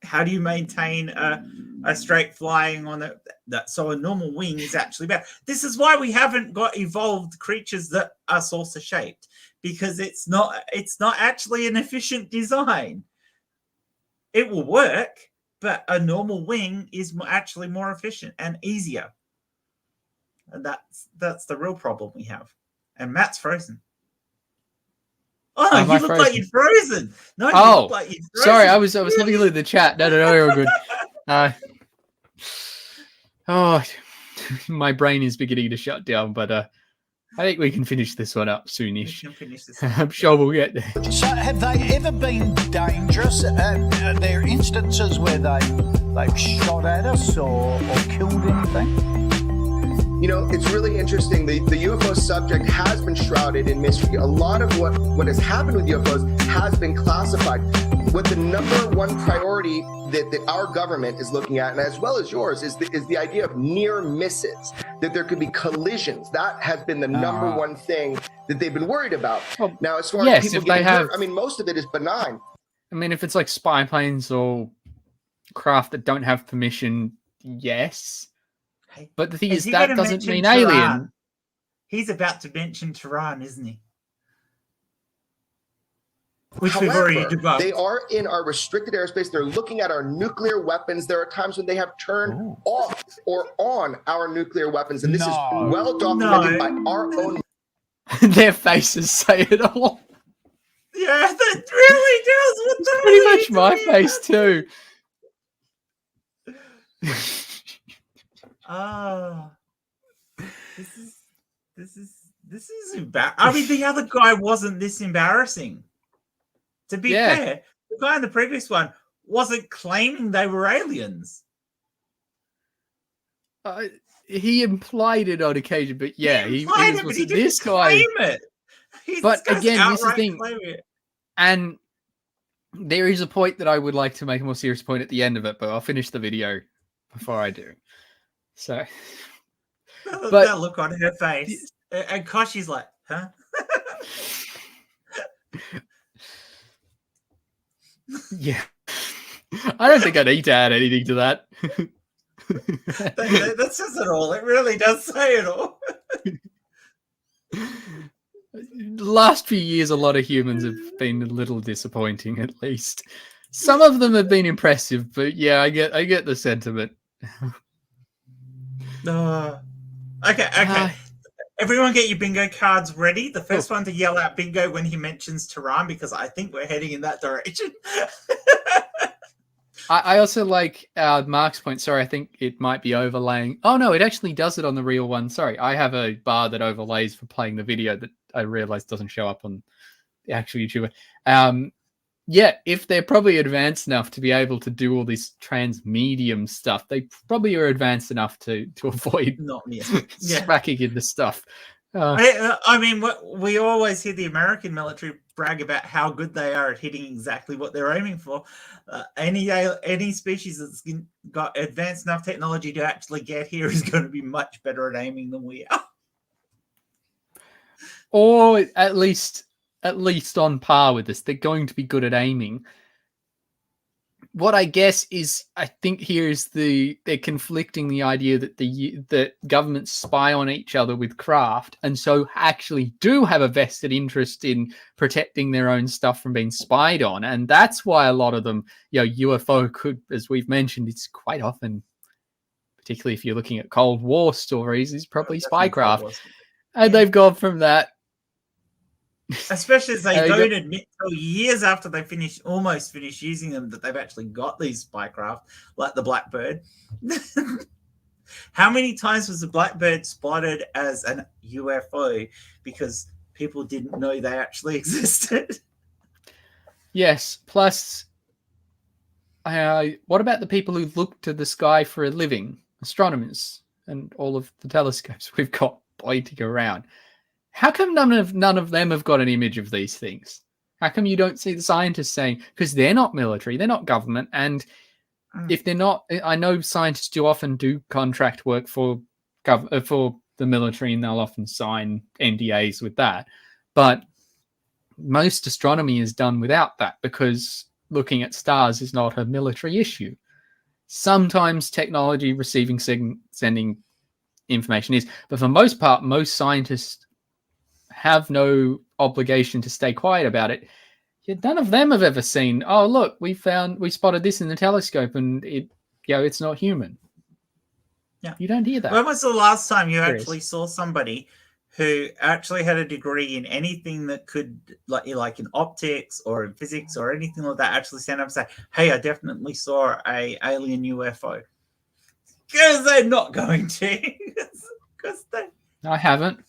how do you maintain a straight flying on that? So a normal wing is actually better. This is why we haven't got evolved creatures that are saucer shaped, because it's not actually an efficient design. It will work, but a normal wing is actually more efficient and easier. And that's the real problem we have. And Matt's frozen. Oh, you look like you're frozen. No, you look like you're frozen. Sorry, I was having a look at the chat. No, you're all good. My brain is beginning to shut down, but I think we can finish this one up soonish. We can finish this I'm sure we'll get there. So have they ever been dangerous? Are there instances where they've shot at us or killed anything? You know, it's really interesting. The UFO subject has been shrouded in mystery. A lot of what has happened with UFOs has been classified. What the number one priority that our government is looking at, and as well as yours, is the idea of near misses, that there could be collisions. That has been the number one thing that they've been worried about. Well, now, as far as people if they getting have, hurt, I mean, most of it is benign. I mean, if it's like spy planes or craft that don't have permission, yes. But the thing is that doesn't mean Tehran? alien. He's about to mention Tehran, isn't he? Which However, we've already debunked. They are in our restricted airspace. They're looking at our nuclear weapons. There are times when they have turned off or on our nuclear weapons. And this is well documented by our own. Their faces say it all. Yeah, that really does. What the Pretty much my face too. This is embarrassing. I mean, the other guy wasn't this embarrassing. To be fair, the guy in the previous one wasn't claiming they were aliens. He implied it on occasion, but he was this guy. But again, this is the thing. And there is a point that I would like to make a more serious point at the end of it, but I'll finish the video before I do. So, but that look on her face, and Koshi's like, huh? Yeah, I don't think I need to add anything to that. that says it all. It really does say it all. The last few years, a lot of humans have been a little disappointing. At least some of them have been impressive, but yeah, I get the sentiment. Okay. Everyone get your bingo cards ready. The first one to yell out bingo when he mentions Tehran, because I think we're heading in that direction. I also like Mark's point. Sorry, I think it might be overlaying. Oh, no, it actually does it on the real one. Sorry, I have a bar that overlays for playing the video that I realized doesn't show up on the actual YouTuber. If they're probably advanced enough to be able to do all this transmedium stuff, they probably are advanced enough to avoid smacking into stuff. I mean, we always hear the American military brag about how good they are at hitting exactly what they're aiming for. Any species that's got advanced enough technology to actually get here is going to be much better at aiming than we are. Or at least on par with us. They're going to be good at aiming. What I guess is, I think here is they're conflicting the idea that that governments spy on each other with craft, and so actually do have a vested interest in protecting their own stuff from being spied on, and that's why a lot of them, UFO could, as we've mentioned, it's quite often, particularly if you're looking at Cold War stories, is probably spycraft, and they've gone from that. Especially as they don't admit till years after they almost finish using them that they've actually got these spycraft, like the Blackbird. How many times was the Blackbird spotted as an UFO because people didn't know they actually existed? Yes. Plus, what about the people who look to the sky for a living? Astronomers and all of the telescopes we've got pointing around. How come none of them have got an image of these things? How come you don't see the scientists saying, because they're not military, they're not government, and if they're not, I know scientists do often do contract work for the military, and they'll often sign NDAs with that. But most astronomy is done without that, because looking at stars is not a military issue. Sometimes technology receiving, sending information is, but for the most part, most scientists have no obligation to stay quiet about it. Yet none of them have ever seen, oh, look, we spotted this in the telescope and it's not human. Yeah. You don't hear that. When was the last time you actually saw somebody who actually had a degree in anything that could, like in optics or in physics or anything like that, actually stand up and say, hey, I definitely saw a alien UFO? Because they're not going to. Because I haven't.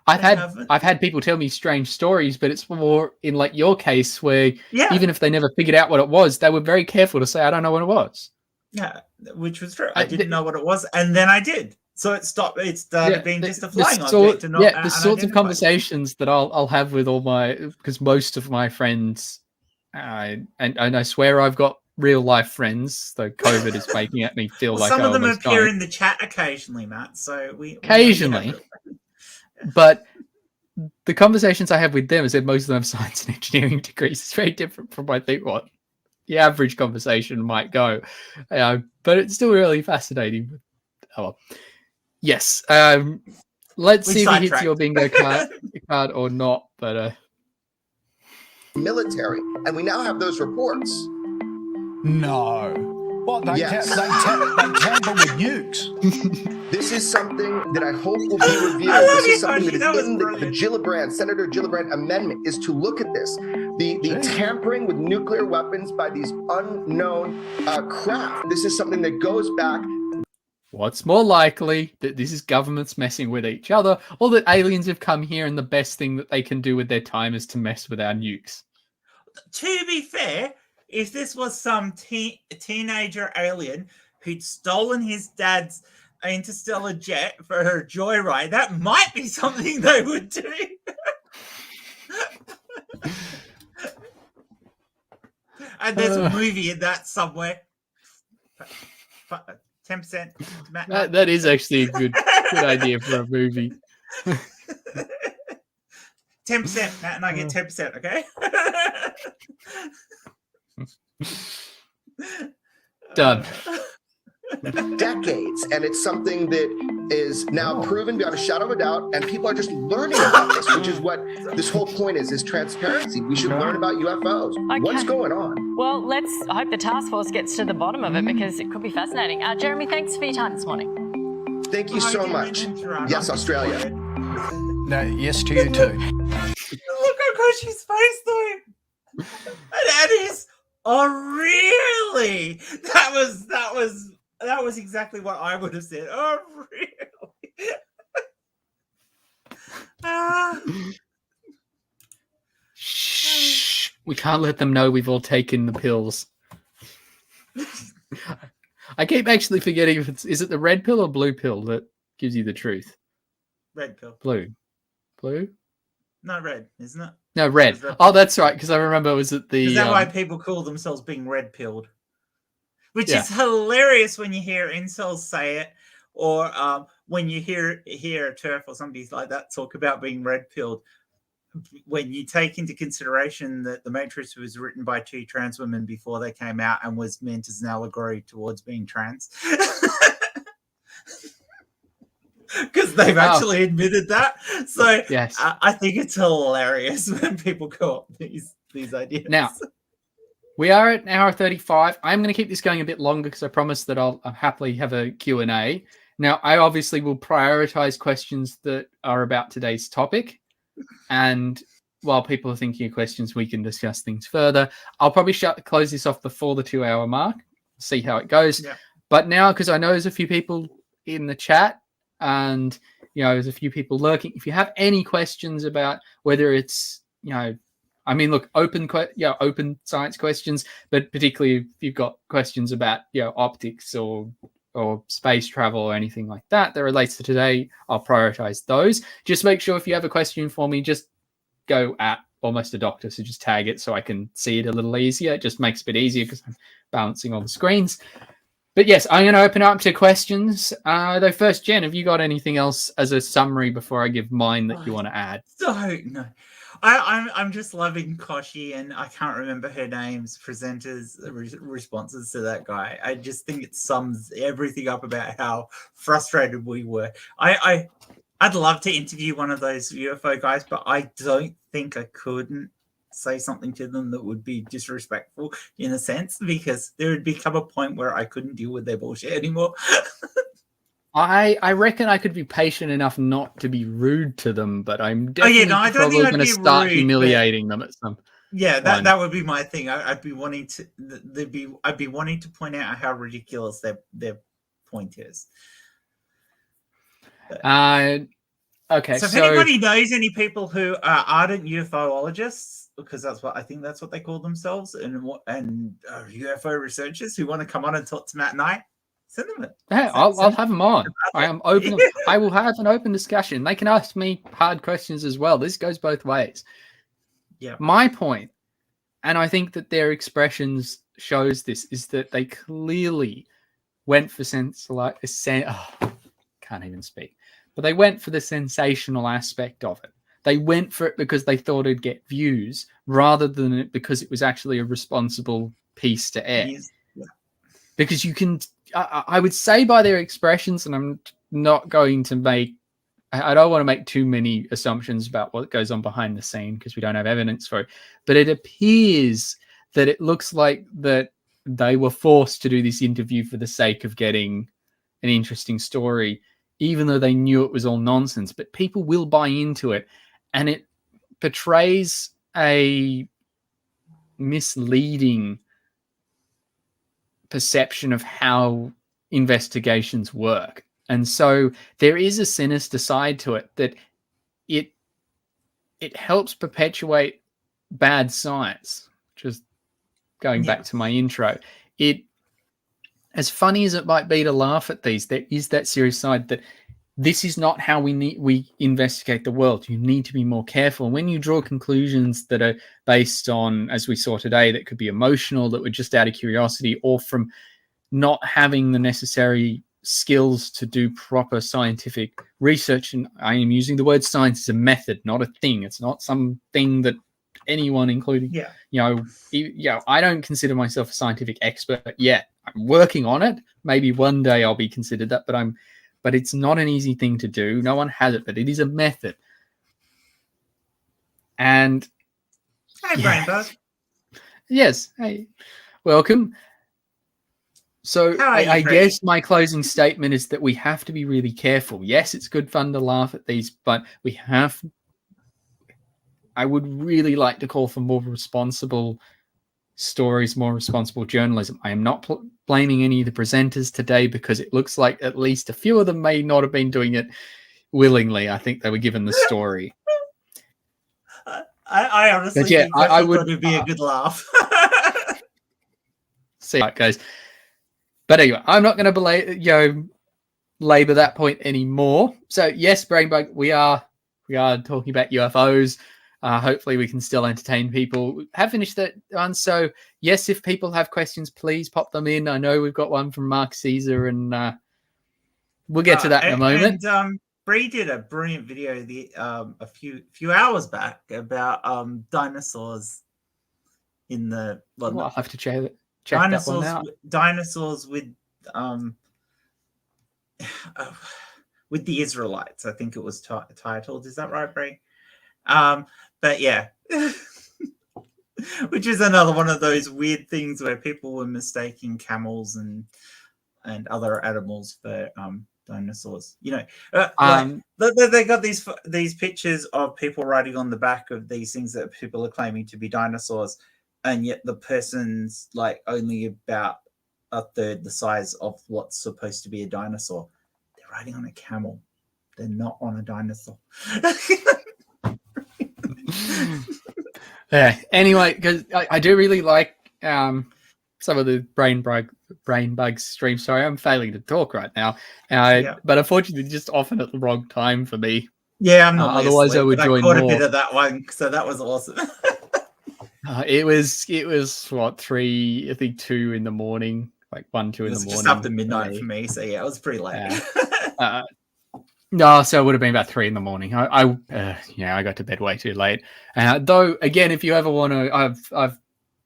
I've had people tell me strange stories, but it's more in like your case where even if they never figured out what it was, they were very careful to say, I don't know what it was. Yeah, which was true. I didn't know what it was, and then I did. So it stopped. It started being just a flying object. And not the sorts of conversations that I'll have with all because most of my friends, and I swear I've got real life friends, though COVID is making me feel like some of them appear died. in the chat occasionally, Matt. So occasionally. But the conversations I have with them is that most of them have science and engineering degrees. It's very different from I think what the average conversation might go. But it's still really fascinating. Oh, well. Yes. Let's see if he hits your bingo card or not. But military, and we now have those reports. No. What, they tamper with nukes? This is something that I hope will be reviewed. This is something that is in the Gillibrand, Senator Gillibrand amendment, is to look at this. The tampering with nuclear weapons by these unknown craft. This is something that goes back. What's more likely, that this is governments messing with each other, or that aliens have come here and the best thing that they can do with their time is to mess with our nukes? To be fair, if this was some teenager alien who'd stolen his dad's interstellar jet for her joyride, that might be something they would do. And there's a movie in that somewhere. 10%. That is actually a good idea for a movie. 10%, Matt, and I get 10%, okay? Done. Decades, and it's something that is now proven beyond a shadow of a doubt, and people are just learning about this, which is what this whole point is transparency. We should learn about UFOs. Okay. What's going on? Well, let's hope the task force gets to the bottom of it, because it could be fascinating. Jeremy, thanks for your time this morning. Thank you so much. Yes, Australia. No, yes to you too. Look how Koshi's face though. And Eddie's, oh really? That was exactly what I would have said. Oh really? Shh. We can't let them know we've all taken the pills. I keep actually forgetting if is it the red pill or blue pill that gives you the truth? Red pill. Blue. No, red, isn't it? No, red. Oh, that's right, because I remember it was at the... Is that why people call themselves being red-pilled? Which is hilarious when you hear incels say it, or when you hear a TERF or somebody like that talk about being red-pilled, when you take into consideration that The Matrix was written by 2 trans women before they came out and was meant as an allegory towards being trans. Because they've actually admitted that. So yes. I think it's hilarious when people go up these ideas. Now, we are at an hour 35. I'm going to keep this going a bit longer because I promised that I'll happily have a Q&A. Now, I obviously will prioritize questions that are about today's topic. And while people are thinking of questions, we can discuss things further. I'll probably close this off before the 2-hour mark, see how it goes. Yeah. But now, because I know there's a few people in the chat, and there's a few people lurking. If you have any questions about whether it's open science questions, but particularly if you've got questions about optics or space travel or anything like that relates to today, I'll prioritize those. Just make sure if you have a question for me, just go at Almost a Doctor, so just tag it so I can see it a little easier. It just makes it a bit easier because I'm balancing all the screens. But yes, I'm going to open up to questions. Though first, Jen, have you got anything else as a summary before I give mine that you want to add? Don't know. I'm just loving Koshi, and I can't remember her name's presenters' responses to that guy. I just think it sums everything up about how frustrated we were. I'd love to interview one of those UFO guys, but I don't think I couldn't say something to them that would be disrespectful in a sense, because there would become a point where I couldn't deal with their bullshit anymore. I reckon I could be patient enough not to be rude to them, but I'm definitely probably going to start humiliating them at some. Yeah, that would be my thing. I'd be wanting to point out how ridiculous their point is. Okay. So if anybody knows any people who are ardent UFOologists, because that's what they call themselves, and UFO researchers who want to come on and talk to Matt and I, send them it. Yeah, I'll have them on. I am open. I will have an open discussion. They can ask me hard questions as well. This goes both ways. Yeah. My point, and I think that their expressions shows this, is that they clearly went for can't even speak. But they went for the sensational aspect of it. They went for it because they thought it'd get views, rather than because it was actually a responsible piece to air. Yeah. Because you can, I would say by their expressions, and I'm not going to I don't want to make too many assumptions about what goes on behind the scene because we don't have evidence for it, but it appears that it looks like that they were forced to do this interview for the sake of getting an interesting story, even though they knew it was all nonsense. But people will buy into it, and it portrays a misleading perception of how investigations work. And so there is a sinister side to it, that it helps perpetuate bad science. Just going back to my intro, as funny as it might be to laugh at these, there is that serious side that this is not how we investigate the world. You need to be more careful. When you draw conclusions that are based on, as we saw today, that could be emotional, that were just out of curiosity, or from not having the necessary skills to do proper scientific research. And I am using the word science as a method, not a thing. It's not something that anyone, including, I don't consider myself a scientific expert yet. I'm working on it. Maybe one day I'll be considered that, but it's not an easy thing to do. No one has it, but it is a method. And hey, Brainbug. Yes. Hey, welcome. So I guess my closing statement is that we have to be really careful. Yes, it's good fun to laugh at these, but I would really like to call for more responsible stories, more responsible journalism. I am not blaming any of the presenters today, because it looks like at least a few of them may not have been doing it willingly. I think they were given the story. I honestly think I would thought it'd be a good laugh. See how it goes. But anyway, I'm not going to labor that point anymore. So yes, Brainbug, we are talking about UFOs. Hopefully we can still entertain people. We have finished that one. So yes, if people have questions, please pop them in. I know we've got one from Mark Caesar, and we'll get to that in a moment. And Bree did a brilliant video a few hours back about dinosaurs in the. Well, I'll have to check that. Dinosaurs with the Israelites, I think it was titled. Is that right, Bree? But yeah, which is another one of those weird things where people were mistaking camels and other animals for dinosaurs. They got these pictures of people riding on the back of these things that people are claiming to be dinosaurs, and yet the person's like only about a third the size of what's supposed to be a dinosaur. They're riding on a camel. They're not on a dinosaur. Yeah. Anyway, because I do really like some of the brain bug streams. Sorry, I'm failing to talk right now. But unfortunately, just often at the wrong time for me. Yeah, I'm not. Otherwise, asleep, I would join more. I caught more. a bit of that one, so that was awesome. It was what 3, I think 2 in the morning, like 1, 2 in the morning. Just after midnight for me, so yeah, it was pretty late. No, so it would have been about 3 a.m. I got to bed way too late. Though, again, if you ever want to, I've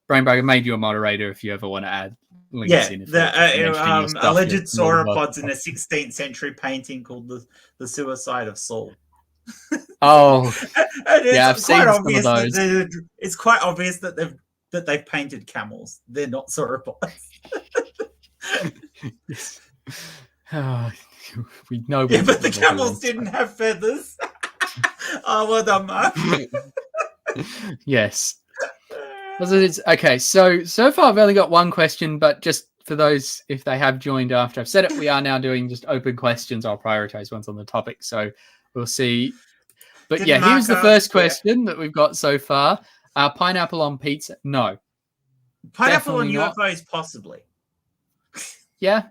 Brainbag made you a moderator if you ever want to add links in. The alleged sauropods in a 16th century painting called the Suicide of Saul. Oh, yeah, I've seen some of those. It's quite obvious that they've painted camels. They're not sauropods. We know. Yeah, but the camels didn't have feathers. Oh, well done, Mark. Yes. Okay, so far I've only got one question, but just for those, if they have joined after I've said it, we are now doing just open questions. I'll prioritize ones on the topic, so we'll see. But here's the first question that we've got so far. Pineapple on pizza? No. Pineapple on UFOs, possibly. Yeah.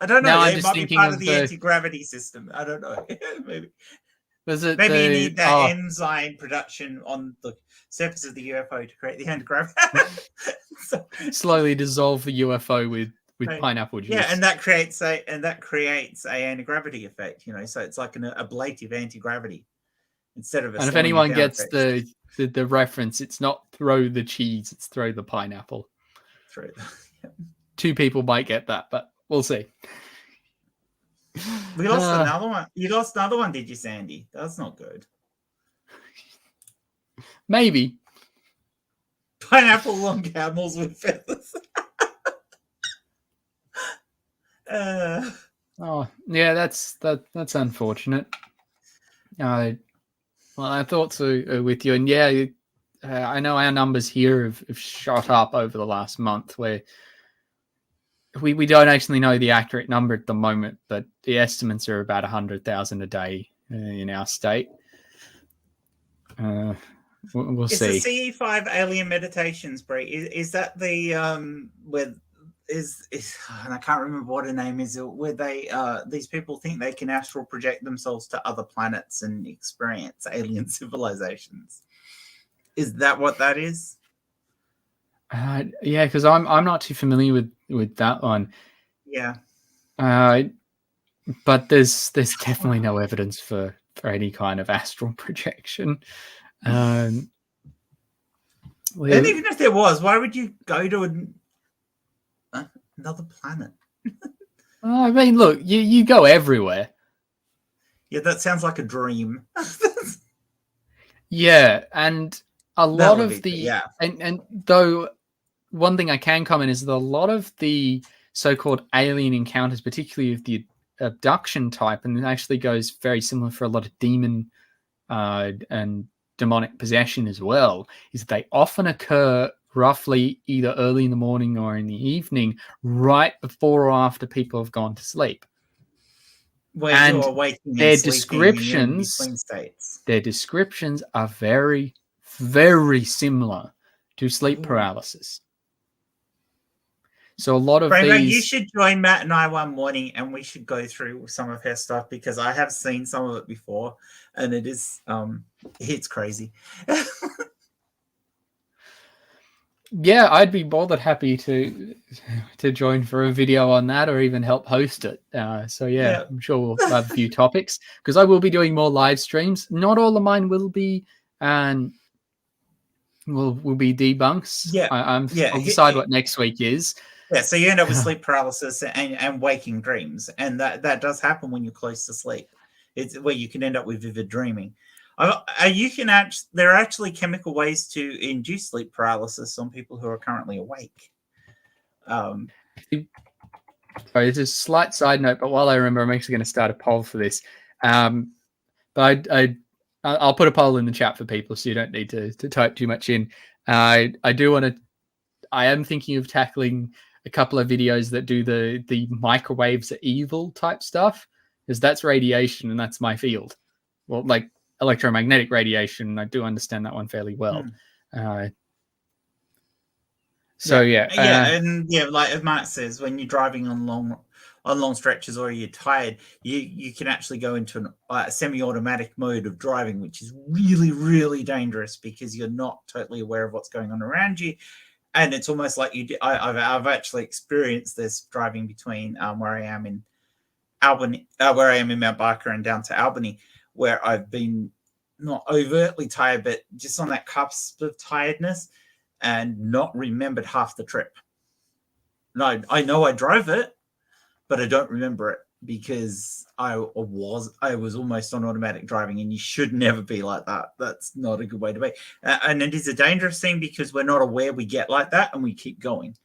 I don't know. Now it might be part of the anti-gravity system. I don't know. Maybe. Maybe you need that enzyme production on the surface of the UFO to create the anti-gravity. Slowly dissolve the UFO with pineapple juice. Yeah, and that creates a anti-gravity effect. So it's like an ablative anti-gravity instead of. And if anyone gets the reference, it's not throw the cheese; it's throw the pineapple. Yeah. 2 people might get that, but we'll see. We lost another one. You lost another one, did you, Sandy? That's not good. Maybe. Pineapple on camels with feathers. Oh, yeah, that's unfortunate. Well, I thought so with you, and I know our numbers here have shot up over the last month, where we don't actually know the accurate number at the moment, but the estimates are about 100,000 a day in our state. We'll see. It's the CE5 alien meditations, Brie. Is that the and I can't remember what her name is, where they these people think they can astral project themselves to other planets and experience alien civilizations. Is that what that is? Yeah, because I'm not too familiar with that one. Yeah. But there's definitely no evidence for any kind of astral projection. And even if there was, why would you go to another planet? I mean, look, you go everywhere. Yeah, that sounds like a dream. Yeah, and a lot of and though one thing I can comment is that a lot of the so-called alien encounters, particularly with the abduction type, and it actually goes very similar for a lot of demon and demonic possession as well, is they often occur roughly either early in the morning or in the evening, right before or after people have gone to sleep. And their descriptions are very, very similar to sleep paralysis. So a lot of these... You should join Matt and I one morning, and we should go through some of her stuff, because I have seen some of it before, and it is it's crazy. Yeah, I'd be more than happy to join for a video on that, or even help host it. So yeah, I'm sure we'll have a few topics, because I will be doing more live streams. Not all of mine will be will be debunks. Yeah, I'll decide what next week is. Yeah, so you end up with sleep paralysis and waking dreams, and that does happen when you're close to sleep. It's where you can end up with vivid dreaming. There are actually chemical ways to induce sleep paralysis on people who are currently awake. Sorry, this is a slight side note, but while I remember, I'm actually going to start a poll for this. But I'll put a poll in the chat for people, so you don't need to type too much in. I am thinking of tackling a couple of videos that do the microwaves are evil type stuff, because that's radiation and that's my field. Well, like electromagnetic radiation, I do understand that one fairly well. Like as Mark says, when you're driving on long stretches or you're tired, you can actually go into a semi-automatic mode of driving, which is really, really dangerous, because you're not totally aware of what's going on around you. And it's almost like I've actually experienced this driving between where I am Albany, where I am in Mount Barker, and down to Albany, where I've been not overtly tired, but just on that cusp of tiredness, and not remembered half the trip. No, I know I drove it, but I don't remember it because I was almost on automatic driving, and you should never be like that. That's not a good way to be. And it is a dangerous thing because we're not aware we get like that and we keep going.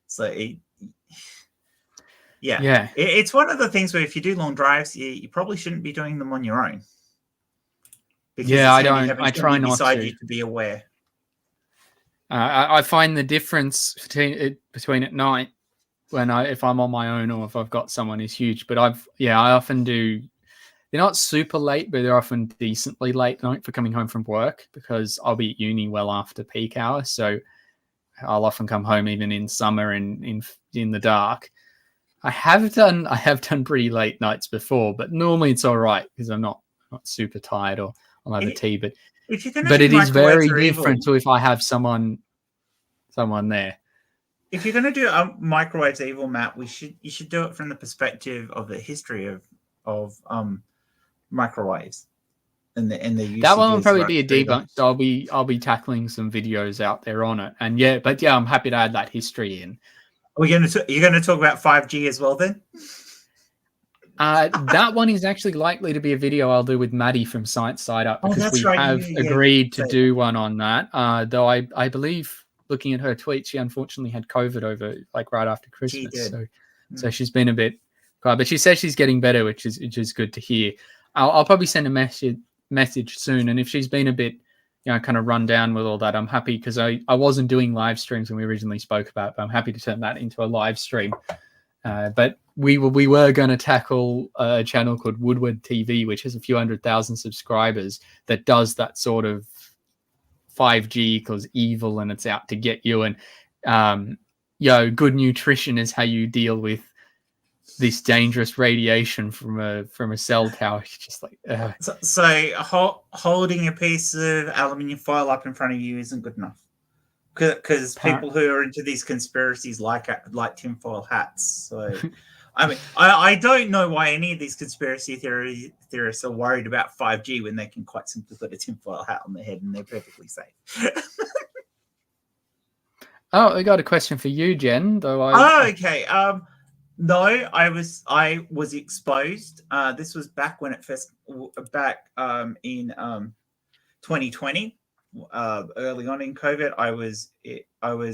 So it's one of the things where if you do long drives, you probably shouldn't be doing them on your own. Because I try not to be aware. I find the difference between at night if I'm on my own or if I've got someone is huge. But I often do. They're not super late, but they're often decently late night for coming home from work because I'll be at uni well after peak hour. So I'll often come home even in summer in the dark. I have done pretty late nights before, but normally it's all right because I'm not super tired or I'll have a tea. But it is very different to if I have someone there. If you're going to do a microwaves evil, Matt, you should do it from the perspective of the history of microwaves and the usages. That one will probably be a debunk. So I'll be tackling some videos out there on it, and I'm happy to add that history in. You're going to talk about 5G as well then? That one is actually likely to be a video I'll do with Maddie from Science Side Up because we have agreed to do one on that. Though I believe, looking at her tweets, she unfortunately had COVID over right after Christmas. So she's been a bit quiet, but she says she's getting better, which is good to hear. I'll probably send a message soon, and if she's been a bit kind of run down with all that, I'm happy because I wasn't doing live streams when we originally spoke about it, but I'm happy to turn that into a live stream. But we were going to tackle a channel called Woodward TV, which has a few 100,000 subscribers that does that sort of 5G equals evil and it's out to get you. And, good nutrition is how you deal with this dangerous radiation from a cell tower. It's just like... So holding a piece of aluminium foil up in front of you isn't good enough. Because people who are into these conspiracies like tinfoil hats. So, I mean, I don't know why any of these conspiracy theorists are worried about 5G when they can quite simply put a tinfoil hat on their head and they're perfectly safe. Oh, I got a question for you, Jen. Okay. No, I was exposed. This was back when it first in 2020. Early on in COVID, I was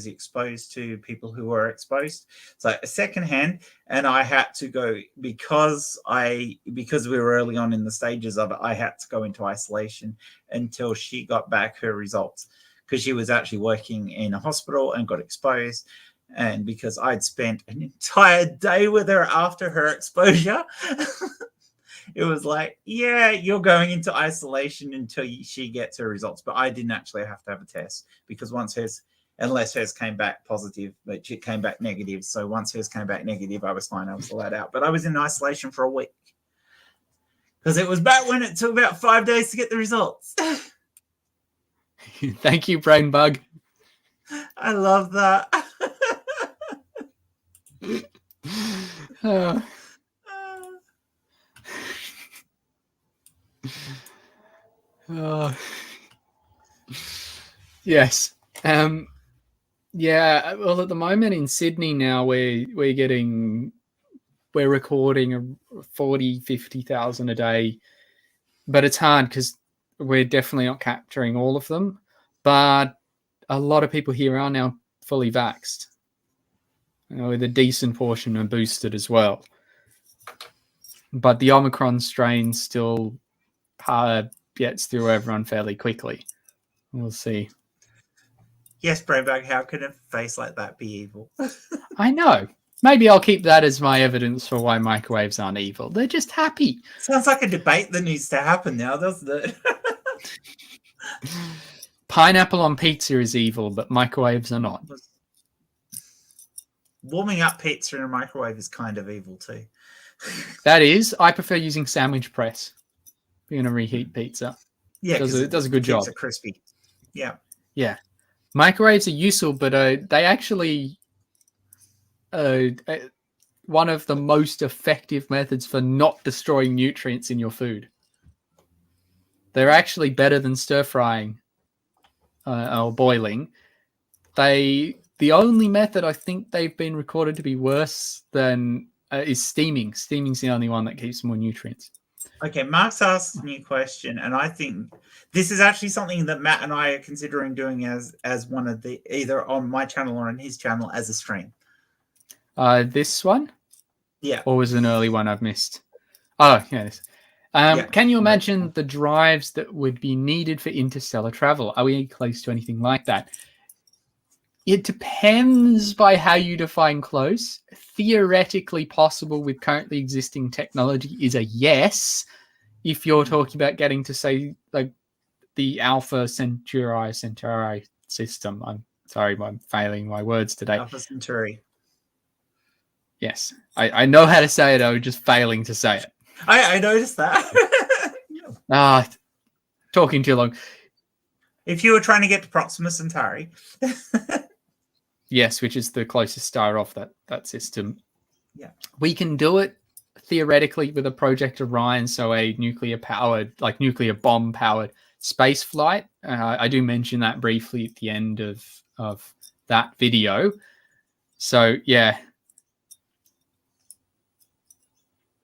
exposed to people who were exposed, so secondhand, and I had to go because we were early on in the stages of it. I had to go into isolation until she got back her results because she was actually working in a hospital and got exposed, and because I'd spent an entire day with her after her exposure. It was like, you're going into isolation until she gets her results. But I didn't actually have to have a test because unless hers came back positive, but she came back negative. So once hers came back negative, I was fine. I was allowed out. But I was in isolation for a week because it was back when it took about 5 days to get the results. Thank you, Brain Bug. I love that. Yes. Well, at the moment in Sydney now, we're recording 40,000-50,000 a day, but it's hard because we're definitely not capturing all of them. But a lot of people here are now fully vaxxed, with a decent portion are boosted as well. But the Omicron strain still gets through everyone fairly quickly. We'll see. Yes, Brainbag, how can a face like that be evil? I know. Maybe I'll keep that as my evidence for why microwaves aren't evil. They're just happy. Sounds like a debate that needs to happen now, doesn't it? Pineapple on pizza is evil, but microwaves are not. Warming up pizza in a microwave is kind of evil too. That is. I prefer using sandwich press. You're going to reheat pizza. Yeah, it does a good job. Pizza crispy. Yeah. Yeah. Microwaves are useful, but they actually one of the most effective methods for not destroying nutrients in your food. They're actually better than stir frying or boiling. The only method I think they've been recorded to be worse than is steaming. Steaming's the only one that keeps more nutrients. Okay, Mark's asked a new question, and I think this is actually something that Matt and I are considering doing as one of the, either on my channel or on his channel, as a stream. This one? Yeah. Or was it an early one I've missed? Oh, yes. Can you imagine the drives that would be needed for interstellar travel? Are we close to anything like that? It depends by how you define close. Theoretically possible with currently existing technology is a yes. If you're talking about getting to, say, like the Alpha Centauri system. I'm sorry, I'm failing my words today. Alpha Centauri. Yes. I know how to say it. I was just failing to say it. I noticed that. Talking too long. If you were trying to get to Proxima Centauri. Yes, which is the closest star of that system. Yeah. We can do it theoretically with a Project Orion, so a nuclear bomb powered space flight. I do mention that briefly at the end of that video. So yeah.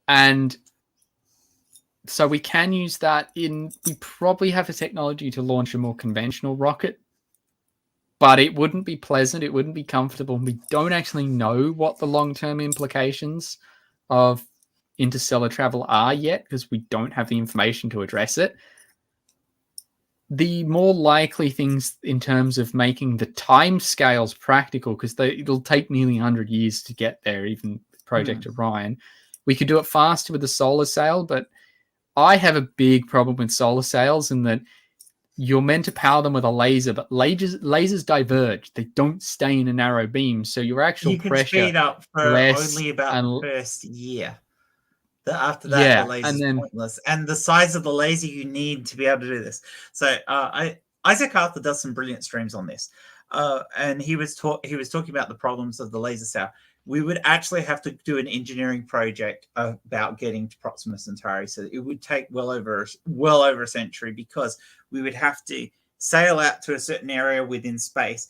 And so we can use that we probably have a technology to launch a more conventional rocket, but it wouldn't be pleasant. It wouldn't be comfortable. And we don't actually know what the long-term implications of interstellar travel are yet because we don't have the information to address it. The more likely things in terms of making the time scales practical, because it'll take nearly 100 years to get there, even with Project Orion. We could do it faster with a solar sail, but I have a big problem with solar sails in that you're meant to power them with a laser, but lasers diverge. They don't stay in a narrow beam, so your actual pressure You can speed up for only about the first year. After that, the laser's pointless. And the size of the laser you need to be able to do this. So Isaac Arthur does some brilliant streams on this. And he was talking about the problems of the laser sail. We would actually have to do an engineering project about getting to Proxima Centauri. So it would take well over a century, because we would have to sail out to a certain area within space,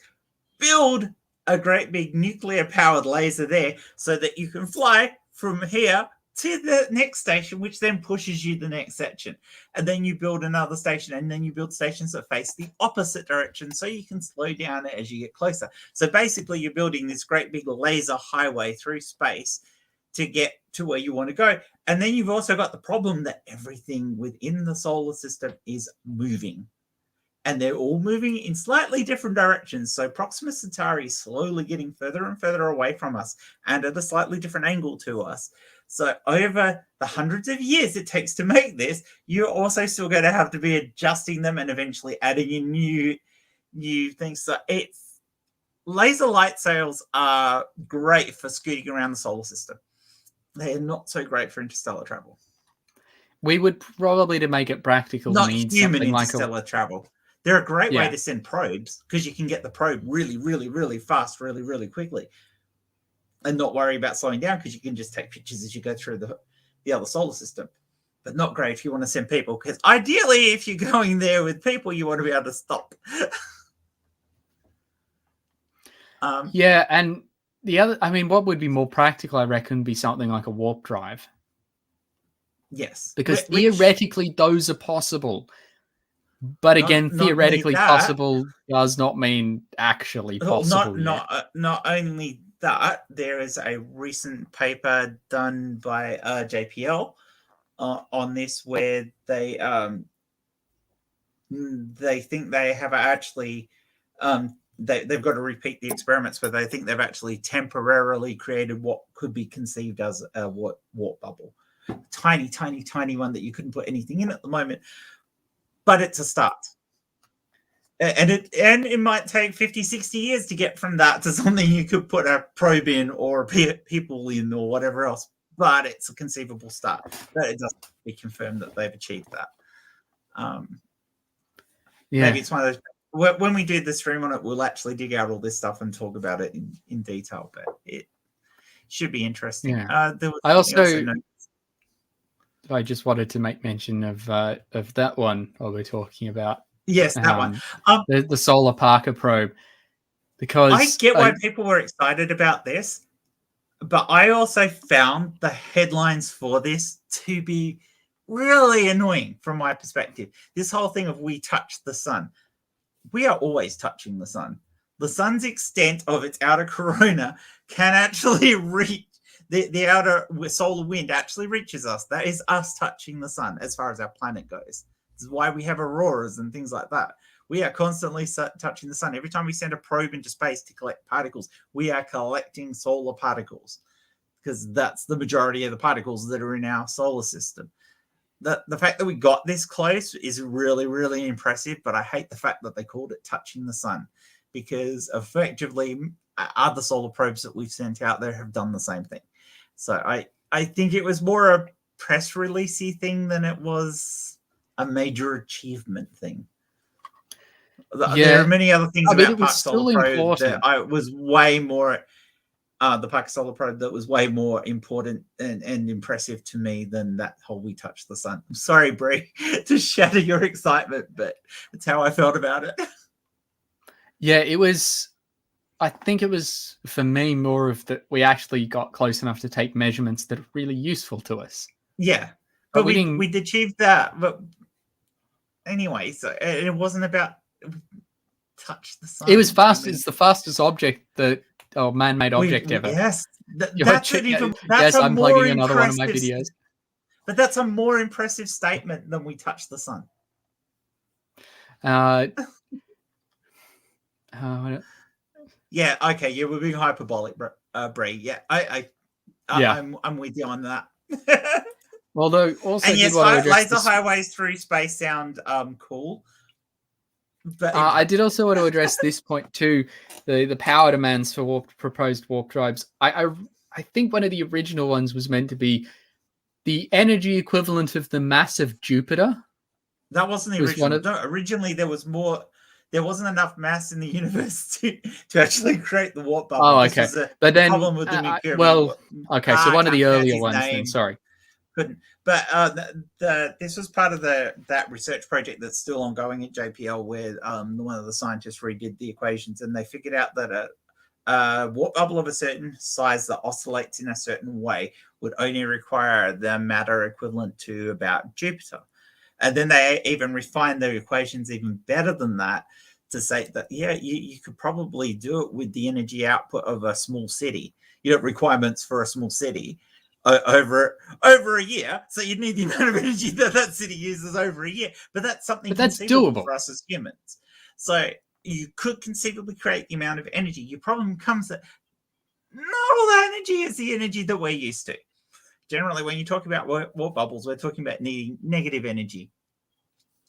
build a great big nuclear powered laser there so that you can fly from here to the next station, which then pushes you the next section. And then you build another station, and then you build stations that face the opposite direction so you can slow down as you get closer. So basically you're building this great big laser highway through space to get to where you want to go. And then you've also got the problem that everything within the solar system is moving. And they're all moving in slightly different directions. So Proxima Centauri is slowly getting further and further away from us and at a slightly different angle to us. So over the hundreds of years it takes to make this, you're also still going to have to be adjusting them and eventually adding in new things. So laser light sails are great for scooting around the solar system. They are not so great for interstellar travel. We would probably, to make it practical, need human something interstellar travel. They're a great way to send probes, because you can get the probe really, really, really fast, really, really quickly, and not worry about slowing down, because you can just take pictures as you go through the other solar system. But not great if you want to send people, because ideally, if you're going there with people, you want to be able to stop. And the other, what would be more practical, I reckon, would be something like a warp drive. Yes. Because theoretically, those are possible. But again, theoretically possible does not mean actually possible. Not only that, there is a recent paper done by JPL on this, where they think they have actually they've got to repeat the experiments, where they think they've actually temporarily created what could be conceived as a warp bubble. Tiny, tiny, tiny one that you couldn't put anything in at the moment. But it's a start. And it might take 50, 60 years to get from that to something you could put a probe in or people in or whatever else. But it's a conceivable start. But it doesn't be confirmed that they've achieved that. Maybe it's one of those. When we do the stream on it, we'll actually dig out all this stuff and talk about it in detail. But should be interesting. Yeah. There was I also noticed. I just wanted to make mention of that one while we're talking about. Yes, that one. The Solar Parker probe, because I get why people were excited about this, but I also found the headlines for this to be really annoying from my perspective. This whole thing of we touch the sun. We are always touching the sun. The sun's extent of its outer corona can actually reach the outer solar wind actually reaches us. That is us touching the sun as far as our planet goes. This is why we have auroras and things like that. We are constantly touching the sun. Every time we send a probe into space to collect particles, we are collecting solar particles, because that's the majority of the particles that are in our solar system. The fact that we got this close is really, really impressive, but I hate the fact that they called it touching the sun, because effectively other solar probes that we've sent out there have done the same thing. So I think it was more a press releasey thing than it was a major achievement thing. Yeah. There are many other things about Park Solar Probe that I was way more the Park Solar Probe that was way more important and impressive to me than that whole we touch the sun. I'm sorry, Brie, to shatter your excitement, but it's how I felt about it. Yeah, it was. I think it was, for me, more of that we actually got close enough to take measurements that are really useful to us. Yeah, but we'd achieved that. But anyway, so it wasn't about touch the sun. It was fast. It's the fastest object man-made object ever. Yes, I'm plugging another one of my videos. But that's a more impressive statement than we touch the sun. Yeah, okay, yeah, we're being hyperbolic, Brie. Yeah, I'm with you on that. Although, also, and yes, laser highways through space sound cool. But I did also want to address this point too: the power demands for proposed warp drives. I think one of the original ones was meant to be the energy equivalent of the mass of Jupiter. That wasn't the original. No, originally, there was more. There wasn't enough mass in the universe to actually create the warp bubble. Oh, okay. But then, problem with the nuclear so one of the earlier ones. Then, sorry. Couldn't. But this was part of that research project that's still ongoing at JPL, where one of the scientists redid the equations, and they figured out that a warp bubble of a certain size that oscillates in a certain way would only require the matter equivalent to about Jupiter. And then they even refined their equations even better than that to say that, yeah, you could probably do it with the energy output of a small city. You have requirements for a small city over a year. So you'd need the amount of energy that city uses over a year. But that's something that's doable for us as humans. So you could conceivably create the amount of energy. Your problem comes that not all that energy is the energy that we're used to. Generally, when you talk about warp bubbles, we're talking about needing negative energy.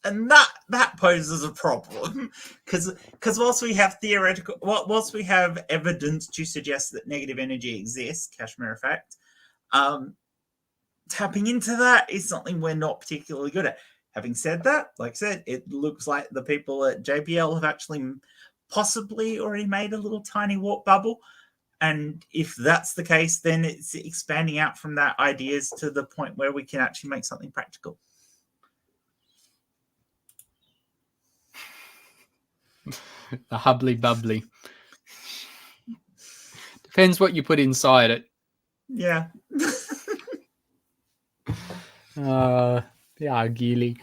And that poses a problem, because whilst we have whilst we have evidence to suggest that negative energy exists, Kashmir effect, tapping into that is something we're not particularly good at. Having said that, like I said, it looks like the people at JPL have actually possibly already made a little tiny warp bubble. And if that's the case, then it's expanding out from that ideas to the point where we can actually make something practical. The hubbly bubbly. Depends what you put inside it. Yeah. Yeah, Gili.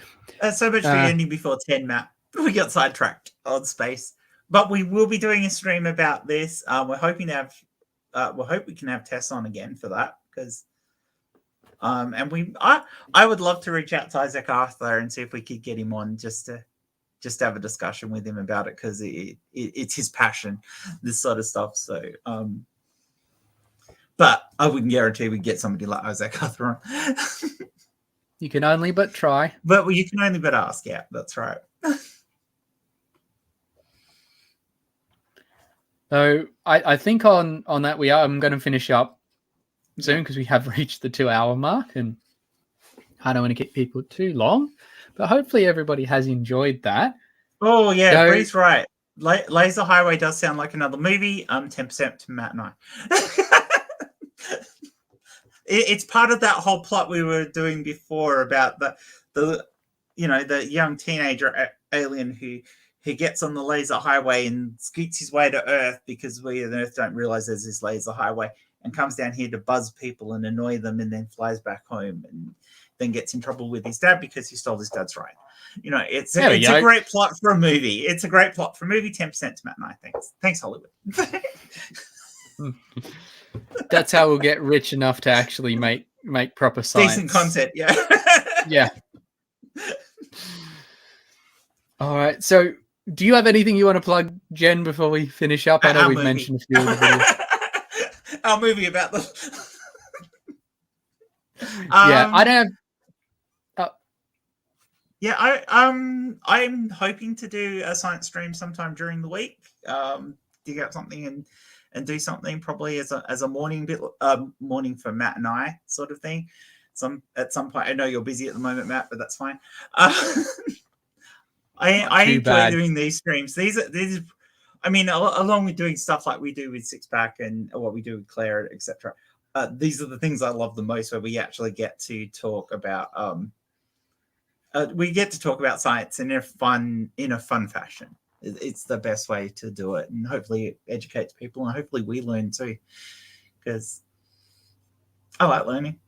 So much for ending before 10, Matt. We got sidetracked on space. But we will be doing a stream about this. We're hoping to have we can have Tess on again for that, because I would love to reach out to Isaac Arthur and see if we could get him on just to have a discussion with him about it, because it's his passion, this sort of stuff. So but I wouldn't guarantee we'd get somebody like Isaac Arthur on. You can only but try. But you can only but ask. Yeah, that's right. So I think on that I'm going to finish up soon, because we have reached the 2-hour mark, and I don't want to keep people too long. But hopefully everybody has enjoyed that. Oh yeah, Bree's right. Laser Highway does sound like another movie. 10% to Matt and I. It's part of that whole plot we were doing before about the young teenager alien who gets on the laser highway and scoots his way to Earth because we on Earth don't realize there's this laser highway, and comes down here to buzz people and annoy them, and then flies back home and then gets in trouble with his dad because he stole his dad's ride. It's a great plot for a movie. It's a great plot for a movie. 10% to Matt and I. Thanks Hollywood. That's how we'll get rich enough to actually make proper science. Decent content, yeah. Yeah. All right. So, do you have anything you want to plug, Jen, before we finish up? I know we've mentioned a few of the videos. Our movie about the. Yeah, I don't have. Yeah, I'm hoping to do a science stream sometime during the week. Dig out something and do something probably as a morning for Matt and I sort of thing. At some point, I know you're busy at the moment, Matt, but that's fine. I enjoy doing these streams. These I mean, along with doing stuff like we do with Six Pack and what we do with Claire, etc. These are the things I love the most, where we actually get to talk about science in a fun fashion. It's the best way to do it, and hopefully it educates people, and hopefully we learn too, because I like learning.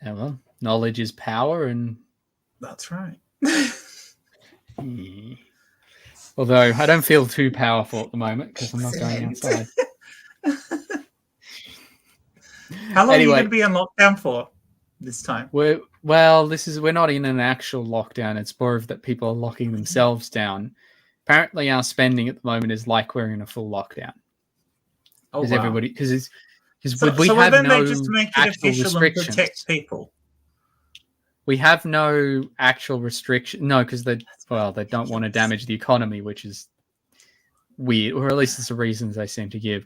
Yeah, well, knowledge is power, and that's right. Although I don't feel too powerful at the moment because I'm not going outside. How long are you going to be on lockdown for this time? We're not in an actual lockdown. It's more of that people are locking themselves down. Apparently, our spending at the moment is like we're in a full lockdown. Oh, wow. Everybody, because we have no just make it actual restrictions. And protect people. We have no actual restriction. No, because they don't want to damage the economy, which is weird, or at least it's the reasons they seem to give.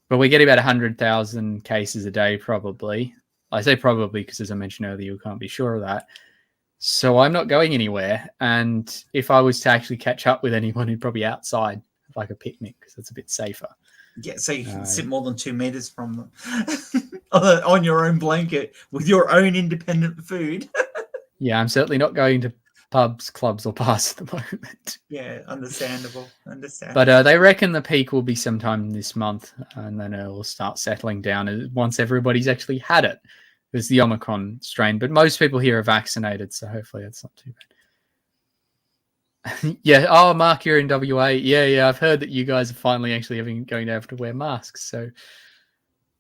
But we get about 100,000 cases a day, probably. I say probably because, as I mentioned earlier, you can't be sure of that. So I'm not going anywhere. And if I was to actually catch up with anyone, it'd probably outside, like a picnic, because it's a bit safer. Yeah, so you can sit more than 2 meters from them on your own blanket with your own independent food. Yeah, I'm certainly not going to pubs, clubs, or bars at the moment. Yeah, understandable. But they reckon the peak will be sometime this month, and then it will start settling down once everybody's actually had it. There's the Omicron strain, but most people here are vaccinated, so hopefully that's not too bad. Yeah. Oh, Mark, you're in WA. Yeah. I've heard that you guys are finally actually going to have to wear masks. So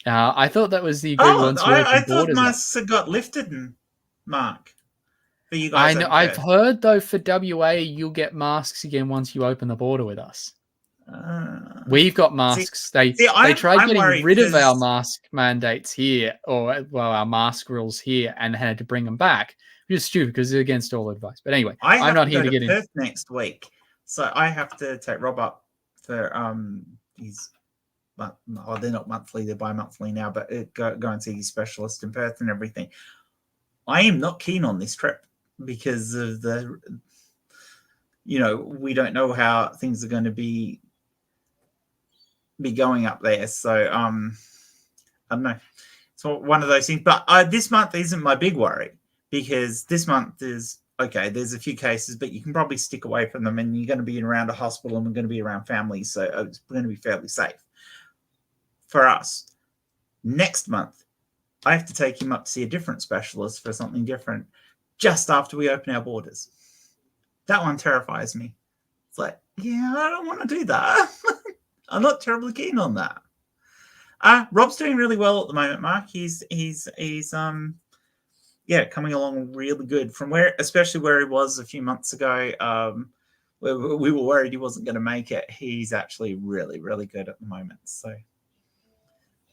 I thought that was the agreement. I thought masks had got lifted, Mark. For you guys, I know. I've heard though for WA you'll get masks again once you open the border with us. We've got masks. They tried getting rid of our mask mandates here, or our mask rules here, and had to bring them back. Which is stupid because they're against all advice. But anyway, I'm not here to get Perth next week, so I have to take Rob up for they're not monthly, they're bi-monthly now, but go and see his specialist in Perth and everything. I am not keen on this trip because of we don't know how things are going to be going up there. So I don't know. It's one of those things. But this month isn't my big worry, because this month is okay. There's a few cases, but you can probably stick away from them, and you're going to be around a hospital, and we're going to be around families, so it's going to be fairly safe for us. Next month, I have to take him up to see a different specialist for something different just after we open our borders. That one terrifies me. It's like, yeah, I don't want to do that. I'm not terribly keen on that. Rob's doing really well at the moment, Mark. He's coming along really good from especially where he was a few months ago. Where we were worried he wasn't going to make it. He's actually really, really good at the moment. So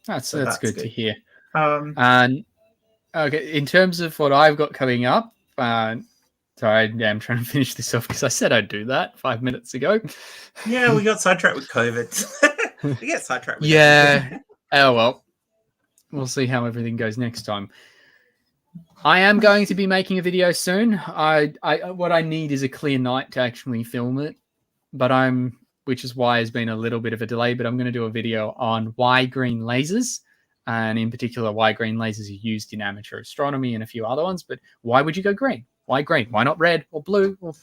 that's good to hear. And okay, in terms of what I've got coming up, sorry, I'm trying to finish this off because I said I'd do that 5 minutes ago. Yeah, we got sidetracked with COVID. We get sidetracked with COVID. Oh well, we'll see how everything goes next time. I am going to be making a video soon. What I need is a clear night to actually film it, but I'm which is why there's been a little bit of a delay, but I'm going to do a video on why green lasers, and in particular, why green lasers are used in amateur astronomy and a few other ones. But why would you go green? Why green? Why not red or blue or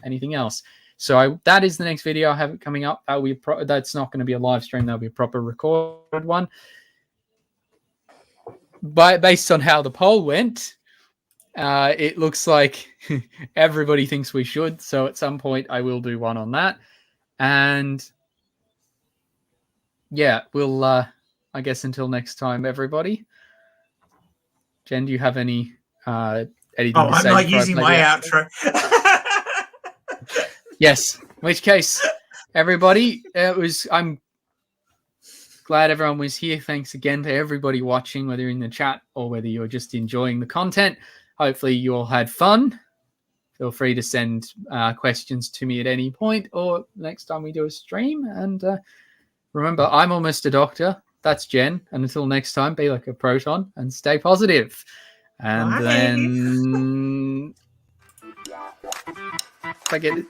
anything else? So that is the next video I have coming up. That's not going to be a live stream. That'll be a proper recorded one. Based on how the poll went, it looks like everybody thinks we should. So at some point, I will do one on that. And yeah, we'll, I guess until next time, everybody. Jen, do you have any anything to say? I'm not using my outro. Yes. In which case, everybody, I'm glad everyone was here. Thanks again to everybody watching, whether you're in the chat or whether you're just enjoying the content. Hopefully you all had fun. Feel free to send questions to me at any point or next time we do a stream. And remember, I'm almost a doctor. That's Jen. And until next time, be like a proton and stay positive. And then... If I get it.